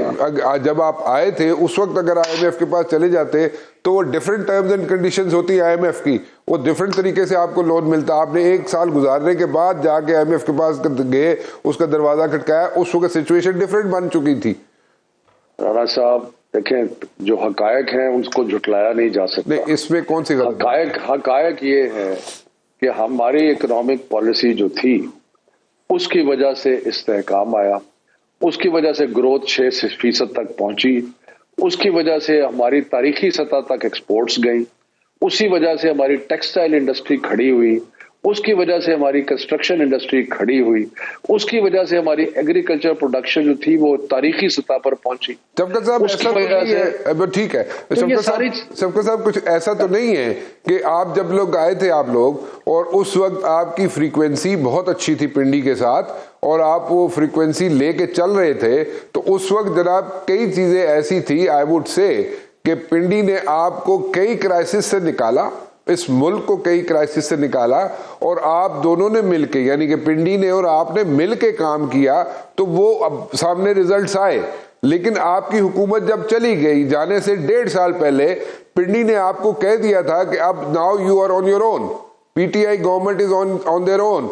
جب آپ آئے تھے اس وقت اگر IMF کے پاس چلے جاتے تو وہ ڈیفرنٹ ٹرمز اینڈ کنڈیشنز ہوتی IMF کی، وہ ڈیفرنٹ طریقے سے آپ کو لون ملتا. آپ نے 1 سال گزارنے کے بعد جا کے IMF کے پاس گئے، اس کا دروازہ کھٹکایا، اس وقت سچویشن ڈیفرنٹ بن چکی تھی. رانا صاحب دیکھیں، جو حقائق ہیں ان کو جھٹلایا نہیں جا سکتا. اس میں کون سی غلط؟ حقائق یہ ہے کہ ہماری اکنامک پالیسی جو تھی اس کی وجہ سے استحکام آیا، اس کی وجہ سے گروتھ 6% تک پہنچی، اس کی وجہ سے ہماری تاریخی سطح تک ایکسپورٹس گئیں، اسی وجہ سے ہماری ٹیکسٹائل انڈسٹری کھڑی ہوئی، اس کی وجہ سے ہماری کنسٹرکشن انڈسٹری کھڑی ہوئی، اس کی وجہ سے ہماری ایگریکلچر پروڈکشن جو تھی وہ تاریخی سطح پر پہنچی. شفقت صاحب ایسا تو نہیں ہے، ٹھیک ہے شفقت صاحب، کچھ ایسا تو نہیں ہے کہ آپ جب لوگ آئے تھے آپ لوگ، اور اس وقت آپ کی فریکوینسی بہت اچھی تھی پنڈی کے ساتھ اور آپ وہ فریکوینسی لے کے چل رہے تھے، تو اس وقت جناب کئی چیزیں ایسی تھی، آئی ووڈ سے، کہ پنڈی نے آپ کو کئی کرائسس سے نکالا، اس ملک کو کئی کرائسس سے نکالا، اور آپ دونوں نے مل کے، یعنی کہ پنڈی نے اور آپ نے مل کے کام کیا، تو وہ اب سامنے ریزلٹس آئے. لیکن آپ کی حکومت جب چلی گئی، جانے سے 1.5 سال پہلے پنڈی نے آپ کو کہہ دیا تھا کہ اب now you are on your own, P T I government is on their own.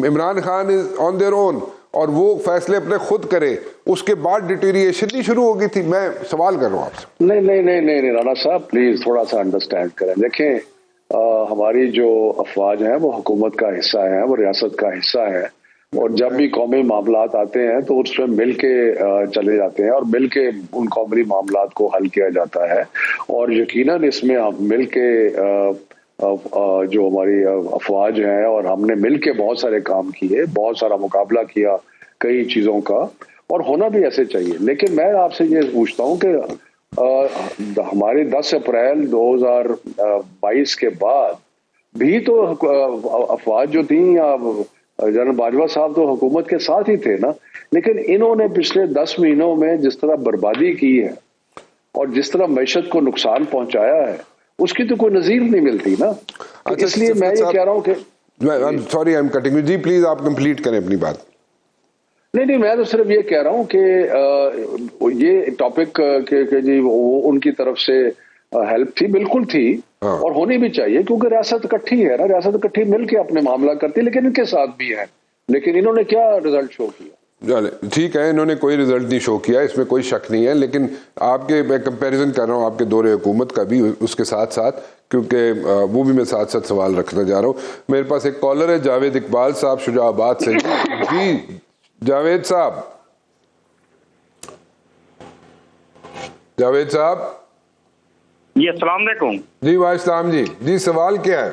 Imran Khan is on their own اور وہ فیصلے اپنے خود کرے, اس کے بعد ڈیٹیریشن نہیں شروع ہوگی تھی. میں سوال کر رہا ہوں آپ سے. نہیں رانا صاحب پلیز تھوڑا سا انڈرسٹینڈ کریں. دیکھیں ہماری جو افواج ہیں وہ حکومت کا حصہ ہیں, وہ ریاست کا حصہ ہے, اور جب بھی قومی معاملات آتے ہیں تو اس میں مل کے چلے جاتے ہیں اور مل کے ان قومی معاملات کو حل کیا جاتا ہے. اور یقیناً اس میں ہم مل کے جو ہماری افواج ہیں اور ہم نے مل کے بہت سارے کام کیے, بہت سارا مقابلہ کیا کئی چیزوں کا, اور ہونا بھی ایسے چاہیے. لیکن میں آپ سے یہ پوچھتا ہوں کہ ہماری 10 اپریل 2022 کے بعد بھی تو افواج جو تھیں یا جنرل باجوہ صاحب تو حکومت کے ساتھ ہی تھے نا, لیکن انہوں نے پچھلے 10 مہینوں میں جس طرح بربادی کی ہے اور جس طرح معیشت کو نقصان پہنچایا ہے اس کی تو کوئی نظیر نہیں ملتی نا. اس لیے میں یہ کہہ رہا ہوں کہ sorry I am cutting you. جی پلیز آپ کمپلیٹ کریں اپنی بات. نہیں میں تو صرف یہ کہہ رہا ہوں کہ یہ ٹاپک کہ جی وہ ان کی طرف سے ہیلپ تھی, بالکل تھی, اور ہونی بھی چاہیے کیونکہ ریاست اکٹھی ہے نا, ریاست اکٹھی مل کے اپنے معاملہ کرتی ہے. لیکن ان کے ساتھ بھی ہے, لیکن انہوں نے کیا رزلٹ شو کیا؟ ٹھیک ہے, انہوں نے کوئی رزلٹ نہیں شو کیا, اس میں کوئی شک نہیں ہے. لیکن آپ کے میں کمپیریزن کر رہا ہوں آپ کے دور حکومت کا بھی اس کے ساتھ ساتھ, کیونکہ وہ بھی میں ساتھ ساتھ سوال رکھنا چاہ رہا ہوں. میرے پاس ایک کالر ہے جاوید اقبال صاحب شجاع آباد سے. جی جاوید صاحب, جاوید صاحب. جی السلام علیکم. جی وعلیکم السلام. جی سوال کیا ہے؟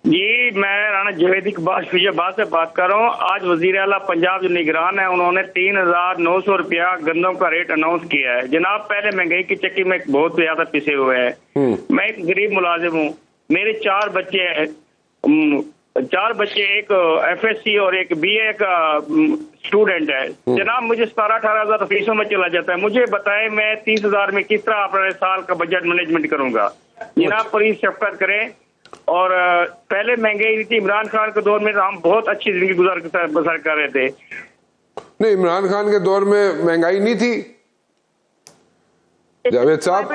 جی میں رانا جاوید اقبال فیض آباد سے بات کر رہا ہوں. آج وزیر اعلیٰ پنجاب جو نگران ہے انہوں نے 3,900 روپیہ گندم کا ریٹ اناؤنس کیا ہے. جناب پہلے مہنگائی کی چکی میں بہت زیادہ پسے ہوئے ہیں. میں ایک غریب ملازم ہوں, میرے 4 بچے ہیں, 4 بچے, ایک FSC اور ایک BA کا اسٹوڈنٹ ہے. جناب مجھے 17-18 ہزار فیسوں میں چلا جاتا ہے. مجھے بتائیں میں 30,000 میں کس طرح اپنے سال کا بجٹ مینجمنٹ کروں گا؟ جناب پلیز شفقت کریں. اور پہلے مہنگائی تھی عمران خان کے دور میں ہم بہت اچھی زندگی بسر کر رہے تھے. نہیں عمران خان کے دور میں مہنگائی نہیں تھی جاوید صاحب.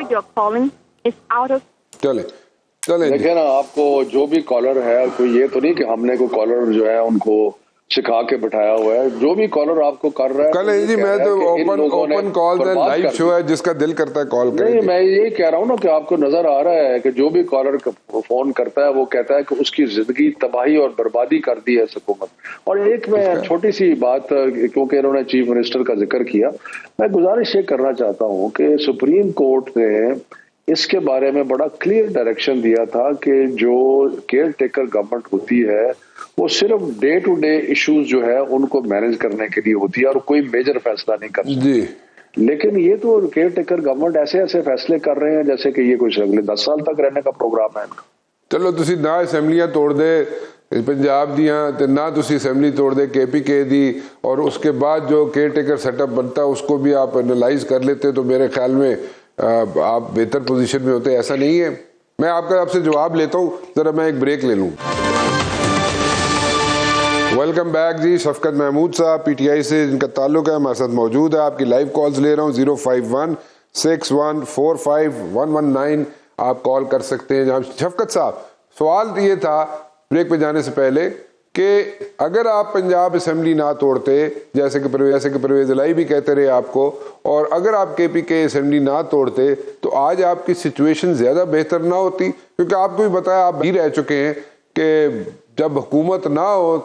چلے دیکھیں نا, آپ کو جو بھی کالر ہے, کوئی یہ تو نہیں کہ ہم نے کوئی کالر جو ہے ان کو سکھا کے بٹھایا ہوا ہے. جو بھی کالر آپ کو کر رہا ہے کل جی میں تو اوپن کال ہے, لائیو شو ہے, جس کا دل کرتا ہے کال کریں. نہیں میں یہی کہہ رہا ہوں نا کہ آپ کو نظر آ رہا ہے کہ جو بھی کالر فون کرتا ہے وہ کہتا ہے کہ اس کی زندگی تباہی اور بربادی کر دی ہے اس حکومت. اور ایک میں چھوٹی سی بات, کیونکہ انہوں نے چیف منسٹر کا ذکر کیا, میں گزارش یہ کرنا چاہتا ہوں کہ سپریم کورٹ نے اس کے بارے میں بڑا کلیئر ڈائریکشن دیا تھا کہ جو کیئر ٹیکر گورنمنٹ ہوتی ہے وہ صرف ڈے ٹو ڈے ایشوز جو ہے ان کو مینج کرنے کے لیے ہوتی ہے اور کوئی میجر فیصلہ نہیں کر سکتی. لیکن یہ تو کیئر ٹیکر گورنمنٹ ایسے فیصلے کر رہے ہیں جیسے کہ یہ کوئی اگلے 10 سال تک رہنے کا پروگرام ہے ان کا. چلو تسی نہ اسمبلیاں توڑ دے پنجاب دیاں تے نہ تسی اسمبلی توڑ دے KPK دی, اور اس کے بعد جو کیئر ٹیکر سیٹ اپ بنتا ہے اس کو بھی آپ انالائز کر لیتے تو میرے خیال میں آپ بہتر پوزیشن میں ہوتے. ایسا نہیں ہے. میں آپ سے جواب لیتا ہوں, ذرا میں ایک بریک لے لوں. ویلکم بیک جی. شفقت محمود صاحب PTI سے جن کا تعلق ہے ہمارے ساتھ موجود ہے. آپ کی لائیو کالز لے رہا ہوں. 051-6145-119 آپ کال کر سکتے ہیں. شفقت صاحب سوال یہ تھا بریک پہ جانے سے پہلے کہ اگر آپ پنجاب اسمبلی نہ توڑتے جیسے کہ پرویز الہی بھی کہتے رہے آپ کو, اور اگر آپ KPK اسمبلی نہ توڑتے تو آج آپ کی سچویشن زیادہ بہتر نہ ہوتی, کیونکہ آپ کو بھی بتایا آپ بھی رہ چکے ہیں کہ جب حکومت نہ ہو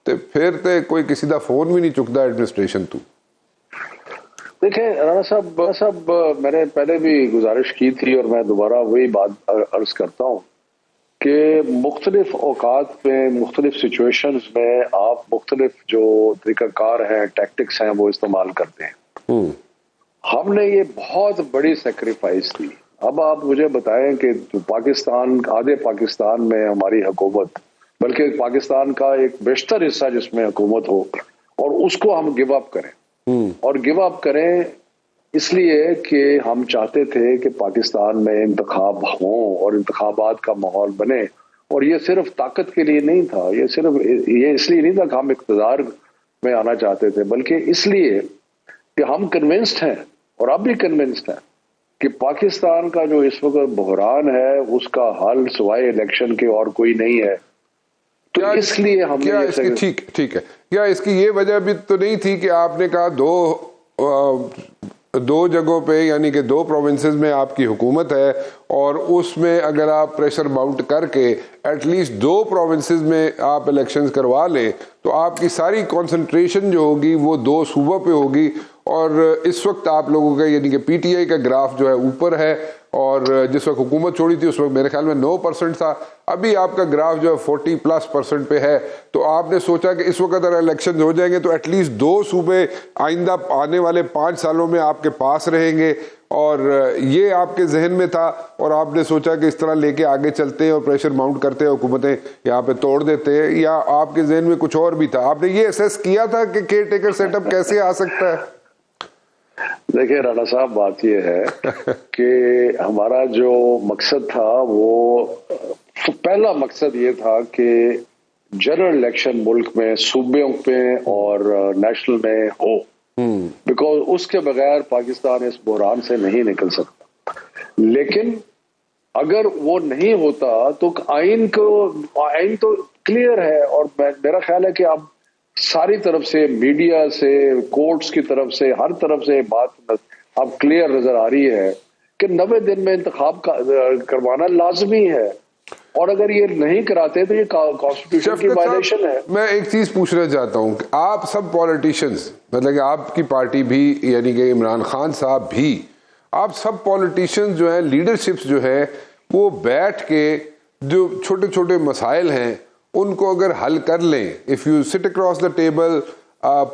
تو پھر تے کوئی کسی دا فون بھی نہیں چکتا ایڈمنسٹریشن تو. دیکھیں رانا صاحب میں نے پہلے بھی گزارش کی تھی اور میں دوبارہ وہی بات عرض کرتا ہوں کہ مختلف اوقات میں مختلف سچویشنز میں آپ مختلف جو طریقہ کار ہیں, ٹیکٹکس ہیں, وہ استعمال کرتے ہیں. ہم نے یہ بہت بڑی سیکریفائس دی. اب آپ مجھے بتائیں کہ پاکستان, آدھے پاکستان میں ہماری حکومت, بلکہ پاکستان کا ایک بیشتر حصہ جس میں حکومت ہو, اور اس کو ہم گیو اپ کریں, اور گیو اپ کریں اس لیے کہ ہم چاہتے تھے کہ پاکستان میں انتخاب ہوں اور انتخابات کا ماحول بنے. اور یہ صرف طاقت کے لیے نہیں تھا, یہ اس لیے نہیں تھا کہ ہم اقتدار میں آنا چاہتے تھے, بلکہ اس لیے کہ ہم کنونسڈ ہیں اور اب بھی کنونسڈ ہیں کہ پاکستان کا جو اس وقت بحران ہے اس کا حل سوائے الیکشن کے اور کوئی نہیں ہے. تو اس لیے ہم نے ٹھیک ہے، کیا اس کی یہ وجہ بھی تو نہیں تھی کہ آپ نے کہا دو جگہوں پہ یعنی کہ 2 پروونسز میں آپ کی حکومت ہے اور اس میں اگر آپ پریشر ماؤنٹ کر کے ایٹ لیسٹ 2 پروونسز میں آپ الیکشنز کروا لیں تو آپ کی ساری کنسنٹریشن جو ہوگی وہ 2 صوبوں پہ ہوگی، اور اس وقت آپ لوگوں کا یعنی کہ پی ٹی آئی کا گراف جو ہے اوپر ہے، اور جس وقت حکومت چھوڑی تھی اس وقت میرے خیال میں 9% تھا، ابھی آپ کا گراف جو ہے 40+% پہ ہے، تو آپ نے سوچا کہ اس وقت اگر الیکشن ہو جائیں گے تو ایٹ لیسٹ 2 صوبے آئندہ آنے والے 5 سالوں میں آپ کے پاس رہیں گے، اور یہ آپ کے ذہن میں تھا، اور آپ نے سوچا کہ اس طرح لے کے آگے چلتے ہیں اور پریشر ماؤنٹ کرتے ہیں، حکومتیں یہاں پہ توڑ دیتے ہیں، یا آپ کے ذہن میں کچھ اور بھی تھا؟ آپ نے یہ اسیس کیا تھا کہ کیئر ٹیکر سیٹ اپ کیسے آ سکتا ہے؟ دیکھیں رانا صاحب، بات یہ ہے کہ ہمارا جو مقصد تھا وہ پہلا مقصد یہ تھا کہ جنرل الیکشن ملک میں صوبوں پہ اور نیشنل میں ہو، بیکاز اس کے بغیر پاکستان اس بحران سے نہیں نکل سکتا۔ لیکن اگر وہ نہیں ہوتا تو آئین تو کلیئر ہے، اور میرا خیال ہے کہ اب ساری طرف سے، میڈیا سے، کورٹس کی طرف سے، ہر طرف سے بات اب کلیئر نظر آ رہی ہے کہ 90 دن میں انتخاب کروانا لازمی ہے، اور اگر یہ نہیں کراتے تو یہ کانسٹیٹیوشن کی وائلیشن ہے۔ میں ایک چیز پوچھنا چاہتا ہوں کہ آپ سب پولیٹیشینز، مطلب کہ آپ کی پارٹی بھی یعنی کہ عمران خان صاحب بھی، آپ سب پولیٹیشینز جو ہیں، لیڈرشپس جو ہے، وہ بیٹھ کے جو چھوٹے چھوٹے مسائل ہیں ان کو اگر حل کر لیں، if you sit across the table,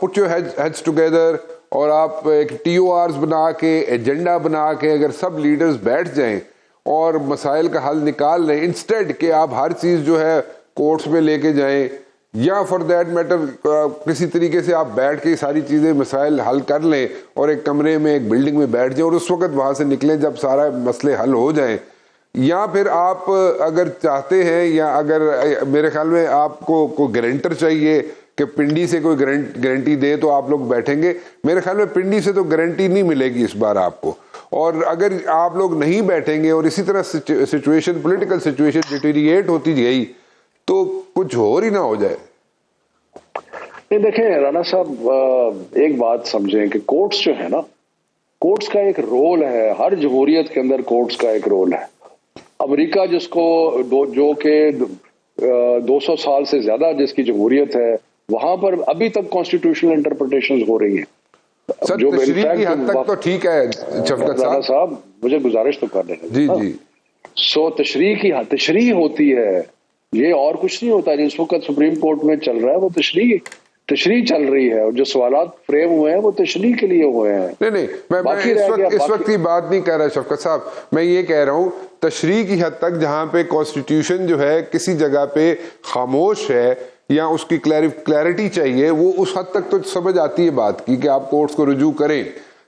put your heads together، اور آپ ایک TORs بنا کے، ایجنڈا بنا کے اگر سب لیڈرز بیٹھ جائیں اور مسائل کا حل نکال لیں، انسٹیڈ کہ آپ ہر چیز جو ہے کورٹس میں لے کے جائیں، یا فار دیٹ میٹر کسی طریقے سے آپ بیٹھ کے ساری چیزیں مسائل حل کر لیں اور ایک کمرے میں ایک بلڈنگ میں بیٹھ جائیں اور اس وقت وہاں سے نکلیں جب سارا مسئلے حل ہو جائیں، یا پھر آپ اگر چاہتے ہیں، یا اگر میرے خیال میں آپ کو کوئی گارنٹر چاہیے کہ پنڈی سے کوئی گارنٹی دے تو آپ لوگ بیٹھیں گے، میرے خیال میں پنڈی سے تو گارنٹی نہیں ملے گی اس بار آپ کو، اور اگر آپ لوگ نہیں بیٹھیں گے اور اسی طرح سچویشن، پولیٹیکل سچویشن ڈیٹیریٹ ہوتی گئی تو کچھ اور ہی نہ ہو جائے۔ نہیں دیکھیں رانا صاحب، ایک بات سمجھیں کہ کورٹس جو ہے نا، کورٹس کا ایک رول ہے، ہر جمہوریت کے اندر کورٹس کا ایک رول ہے۔ امریکہ جس کو جو کہ 200 سال سے زیادہ جس کی جمہوریت ہے، وہاں پر ابھی تک کانسٹیٹیوشنل انٹرپریٹیشنز ہو رہی ہیں۔ جو تشریح کی حد تک تو ٹھیک ہے شفقت صاحب، مجھے گزارش تو کر رہے ہیں۔ جی تشریح ہوتی ہے، یہ اور کچھ نہیں ہوتا۔ جس وقت سپریم کورٹ میں چل رہا ہے وہ تشریح چل رہی ہے، اور جو سوالات فریم ہوئے ہیں وہ تشریح کے لیے ہوئے ہیں۔ نہیں، میں اس وقت کی بات نہیں کہہ رہا شفقت صاحب، میں یہ کہہ رہا ہوں تشریح کی حد تک جہاں پہ کانسٹیٹیوشن جو ہے کسی جگہ پہ خاموش ہے یا اس کی کلیئرٹی چاہیے، وہ اس حد تک تو سمجھ آتی ہے بات کی کہ آپ کورٹس کو رجوع کریں،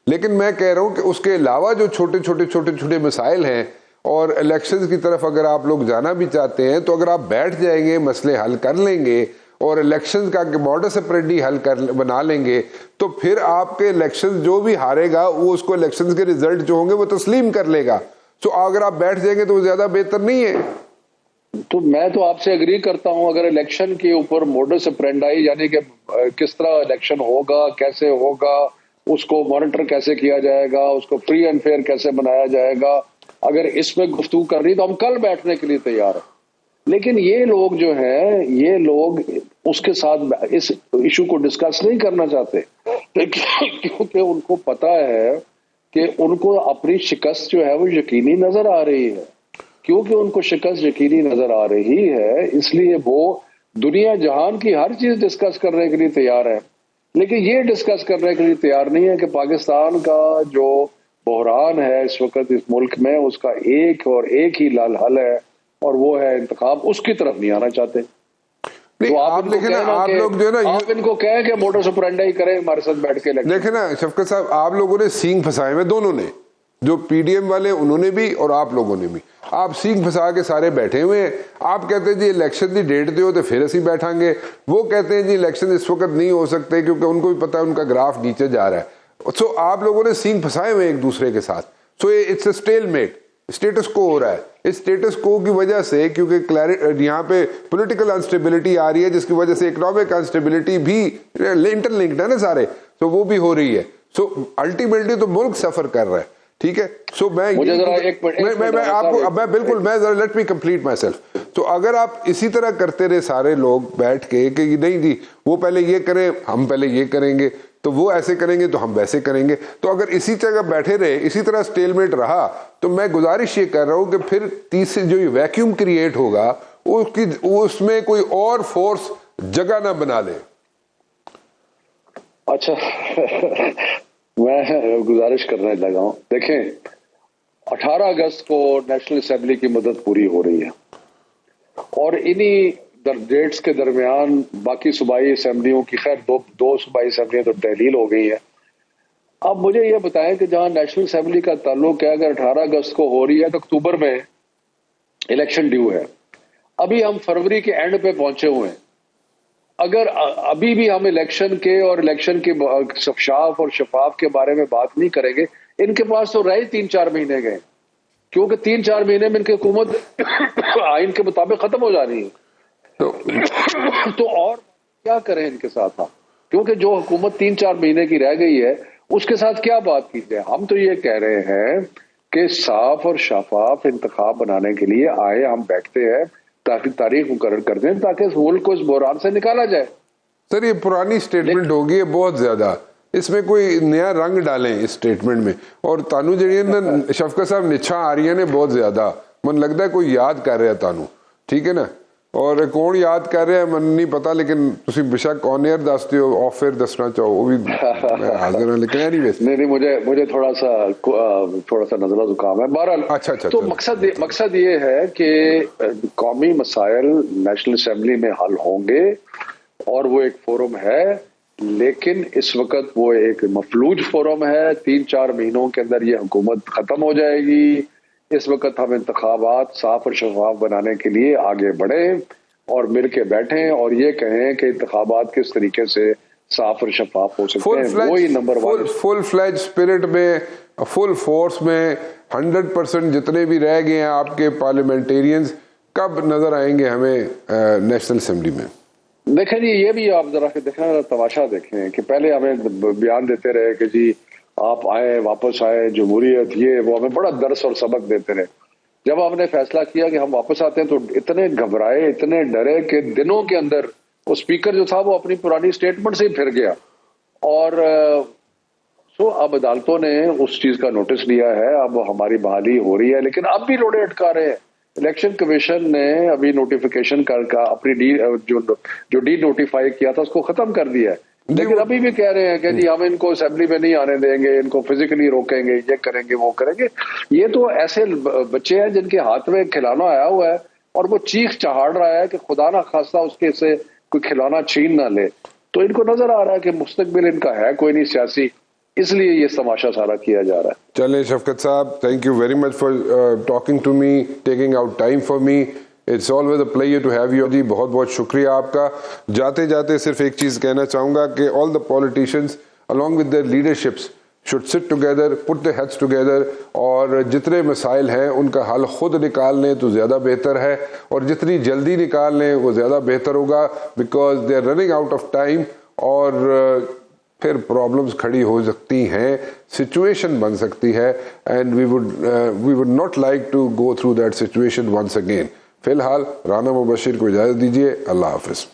لیکن میں کہہ رہا ہوں کہ اس کے علاوہ جو چھوٹے مسائل ہیں اور الیکشنز کی طرف اگر آپ لوگ جانا بھی چاہتے ہیں تو اگر آپ بیٹھ جائیں گے، مسئلے حل کر لیں گے اور الیکشنز کا ماڈس اپرینڈی بنا لیں گے، تو پھر آپ کے الیکشنز جو بھی ہارے گا وہ اس کو الیکشنز کے ریزلٹ جو ہوں گے وہ تسلیم کر لے گا۔ تو اگر آپ بیٹھ جائیں گے تو وہ زیادہ بہتر نہیں ہے۔ تو میں تو آپ سے اگری کرتا ہوں، اگر الیکشن کے اوپر موڈس اپرینڈائی یعنی کہ کس طرح الیکشن ہوگا، کیسے ہوگا، اس کو مانیٹر کیسے کیا جائے گا، اس کو فری اینڈ فیئر کیسے بنایا جائے گا، اگر اس میں گفتگو کرنی تو ہم کل بیٹھنے کے لیے تیار ہیں۔ لیکن یہ لوگ جو ہیں، یہ لوگ اس کے ساتھ اس ایشو کو ڈسکس نہیں کرنا چاہتے، کیونکہ ان کو پتا ہے کہ ان کو اپنی شکست جو ہے وہ یقینی نظر آ رہی ہے۔ کیونکہ ان کو شکست یقینی نظر آ رہی ہے، اس لیے وہ دنیا جہان کی ہر چیز ڈسکس کرنے کے لیے تیار ہے، لیکن یہ ڈسکس کرنے کے لیے تیار نہیں ہے کہ پاکستان کا جو بحران ہے اس وقت اس ملک میں، اس کا ایک ہی حل ہے، اور وہ ہے انتخاب۔ اس کی طرف نہیں آنا چاہتے۔ تو آپ ان کو کہیں کہ موڈس اپرینڈائی کریں ہمارے ساتھ بیٹھ کے۔ دیکھیں نا شفقت صاحب، آپ لوگوں نے سینگ پھنسائے ہوئے، دونوں نے، جو پی ڈی ایم والے انہوں نے بھی اور آپ لوگوں نے بھی، آپ سینگ پھنسا کے سارے بیٹھے ہوئے ہیں۔ آپ کہتے ہیں جی الیکشن کی ڈیٹ دیو تو پھر اسی بیٹھیں گے، وہ کہتے ہیں جی الیکشن اس وقت نہیں ہو سکتے کیونکہ ان کو بھی پتا ہے ان کا گراف نیچے جا رہا ہے۔ سو آپ لوگوں نے سینگ پھنسائے ہوئے ایک دوسرے کے ساتھ، so it's a stalemate. Status quo ہو رہا ہے. اس اسٹیٹس کو کی وجہ سے کیونکہ یہاں پہ پولیٹیکل انسٹیبلٹی آ رہی ہے جس کی وجہ سے اکنامک انسٹیبلٹی بھی انٹر لنکڈ ہے نا سارے, تو وہ بھی ہو رہی ہے. سو الٹیمیٹلی تو ملک سفر کر رہا ہے. ٹھیک ہے, سو میں آپ کو میں بالکل میں ذرا let me complete my self. تو اگر آپ اسی طرح کرتے رہے سارے لوگ بیٹھ کے کہ نہیں جی وہ پہلے یہ کریں ہم پہلے یہ کریں گے, تو وہ ایسے کریں گے تو ہم ویسے کریں گے, تو اگر اسی جگہ بیٹھے رہے اسی طرح اسٹیل میٹ رہا, تو میں گزارش یہ کر رہا ہوں کہ پھر تیسرے جو ویکیوم کریٹ ہوگا اس میں کوئی اور فورس جگہ نہ بنا لے. اچھا میں گزارش کرنے لگا ہوں, دیکھیں 18 اگست کو نیشنل اسمبلی کی مدت پوری ہو رہی ہے اور انہی ڈیٹس کے درمیان باقی صوبائی اسمبلیوں کی, خیر دو صوبائی اسمبلیاں تو تحلیل ہو گئی ہیں. اب مجھے یہ بتائیں کہ جہاں نیشنل اسمبلی کا تعلق ہے, اگر 18 اگست کو ہو رہی ہے تو اکتوبر میں الیکشن ڈیو ہے, ابھی ہم فروری کے اینڈ پہ پہنچے ہوئے ہیں. اگر ابھی بھی ہم الیکشن کے اور الیکشن کے صفشاف اور شفاف کے بارے میں بات نہیں کریں گے, ان کے پاس تو رہے 3-4 مہینے گئے, کیونکہ 3-4 مہینے میں ان کی حکومت آئین کے مطابق ختم ہو جا رہی ہے. تو اور کیا کریں ان کے ساتھ ہم, کیونکہ جو حکومت 3-4 مہینے کی رہ گئی ہے اس کے ساتھ کیا بات کی جائے. ہم تو یہ کہہ رہے ہیں کہ صاف اور شفاف انتخاب بنانے کے لیے آئے, ہم بیٹھتے ہیں تاکہ تاریخ مقرر کر دیں تاکہ ملک کو اس بحران سے نکالا جائے. سر یہ پرانی سٹیٹمنٹ ہوگی ہے بہت زیادہ, اس میں کوئی نیا رنگ ڈالیں اس سٹیٹمنٹ میں. اور تانو جڑی شفقت صاحب نچھا آ رہی ہیں بہت زیادہ, من لگتا ہے کوئی یاد کر رہا ہے تانو, ٹھیک ہے نا, اور کون یاد کر رہے ہیں من نہیں پتا, لیکن تسی بشک آن ایئر دستے ہو, آف ایئر دسنا چاہو وہ بھی حاضر ہیں, لیکن اینی ویز نہیں مجھے تھوڑا سا نزلہ زکام ہے. بہرحال اچھا تو مقصد یہ ہے کہ قومی مسائل نیشنل اسمبلی میں حل ہوں گے اور وہ ایک فورم ہے, لیکن اس وقت وہ ایک مفلوج فورم ہے. 3-4 مہینوں کے اندر یہ حکومت ختم ہو جائے گی. اس وقت ہم انتخابات صاف اور شفاف بنانے کے لیے آگے بڑھیں اور مل کے بیٹھیں اور یہ کہیں کہ انتخابات کس طریقے سے صاف اور شفاف ہو سکتے ہیں. وہی نمبر 1 فل فلیج اسپرٹ میں, فل فورس میں 100% جتنے بھی رہ گئے ہیں آپ کے پارلیمنٹیرینز کب نظر آئیں گے ہمیں نیشنل اسمبلی میں؟ دیکھیں جی یہ بھی آپ ذرا دیکھیں, تماشا دیکھیں کہ پہلے ہمیں بیان دیتے رہے کہ جی آپ آئے واپس آئے جمہوریت, یہ وہ ہمیں بڑا درس اور سبق دیتے رہے. جب ہم نے فیصلہ کیا کہ ہم واپس آتے ہیں تو اتنے گھبرائے اتنے ڈرے کہ دنوں کے اندر وہ اسپیکر جو تھا وہ اپنی پرانی اسٹیٹمنٹ سے ہی پھر گیا. اور اب عدالتوں نے اس چیز کا نوٹس لیا ہے, اب ہماری بحالی ہو رہی ہے, لیکن اب بھی روڑے اٹکا رہے ہیں. الیکشن کمیشن نے ابھی نوٹیفیکیشن کا اپنی جو ڈی نوٹیفائی کیا تھا اس کو ختم کر دیا ہے, لیکن ابھی بھی کہہ رہے ہیں کہ جی ہم ان کو اسمبلی میں نہیں آنے دیں گے, ان کو فزیکلی روکیں گے, یہ کریں گے وہ کریں گے. یہ تو ایسے بچے ہیں جن کے ہاتھ میں کھلونا آیا ہوا ہے اور وہ چیخ چہاڑ رہا ہے کہ خدا نہ خواستہ اس کے سے کوئی کھلونا چھین نہ لے. تو ان کو نظر آ رہا ہے کہ مستقبل ان کا ہے کوئی نہیں سیاسی, اس لیے یہ تماشا سارا کیا جا رہا ہے. چلیں شفقت صاحب, thank you very much for talking to me, taking out time for me. It's always a pleasure to have you. جی بہت بہت شکریہ آپ کا. جاتے جاتے صرف ایک چیز کہنا چاہوں گا کہ آل دا politicians along with their leaderships should sit together, put their heads together, اور جتنے مسائل ہیں ان کا حل خود نکال لیں تو زیادہ بہتر ہے, اور جتنی جلدی نکال لیں وہ زیادہ بہتر ہوگا, because they are running out of time اور پھر پرابلمز کھڑی ہو سکتی ہیں, سچویشن بن سکتی ہے, and we would not like to go through that situation once again. فی الحال رانا مبشر کو اجازت دیجیے. اللہ حافظ.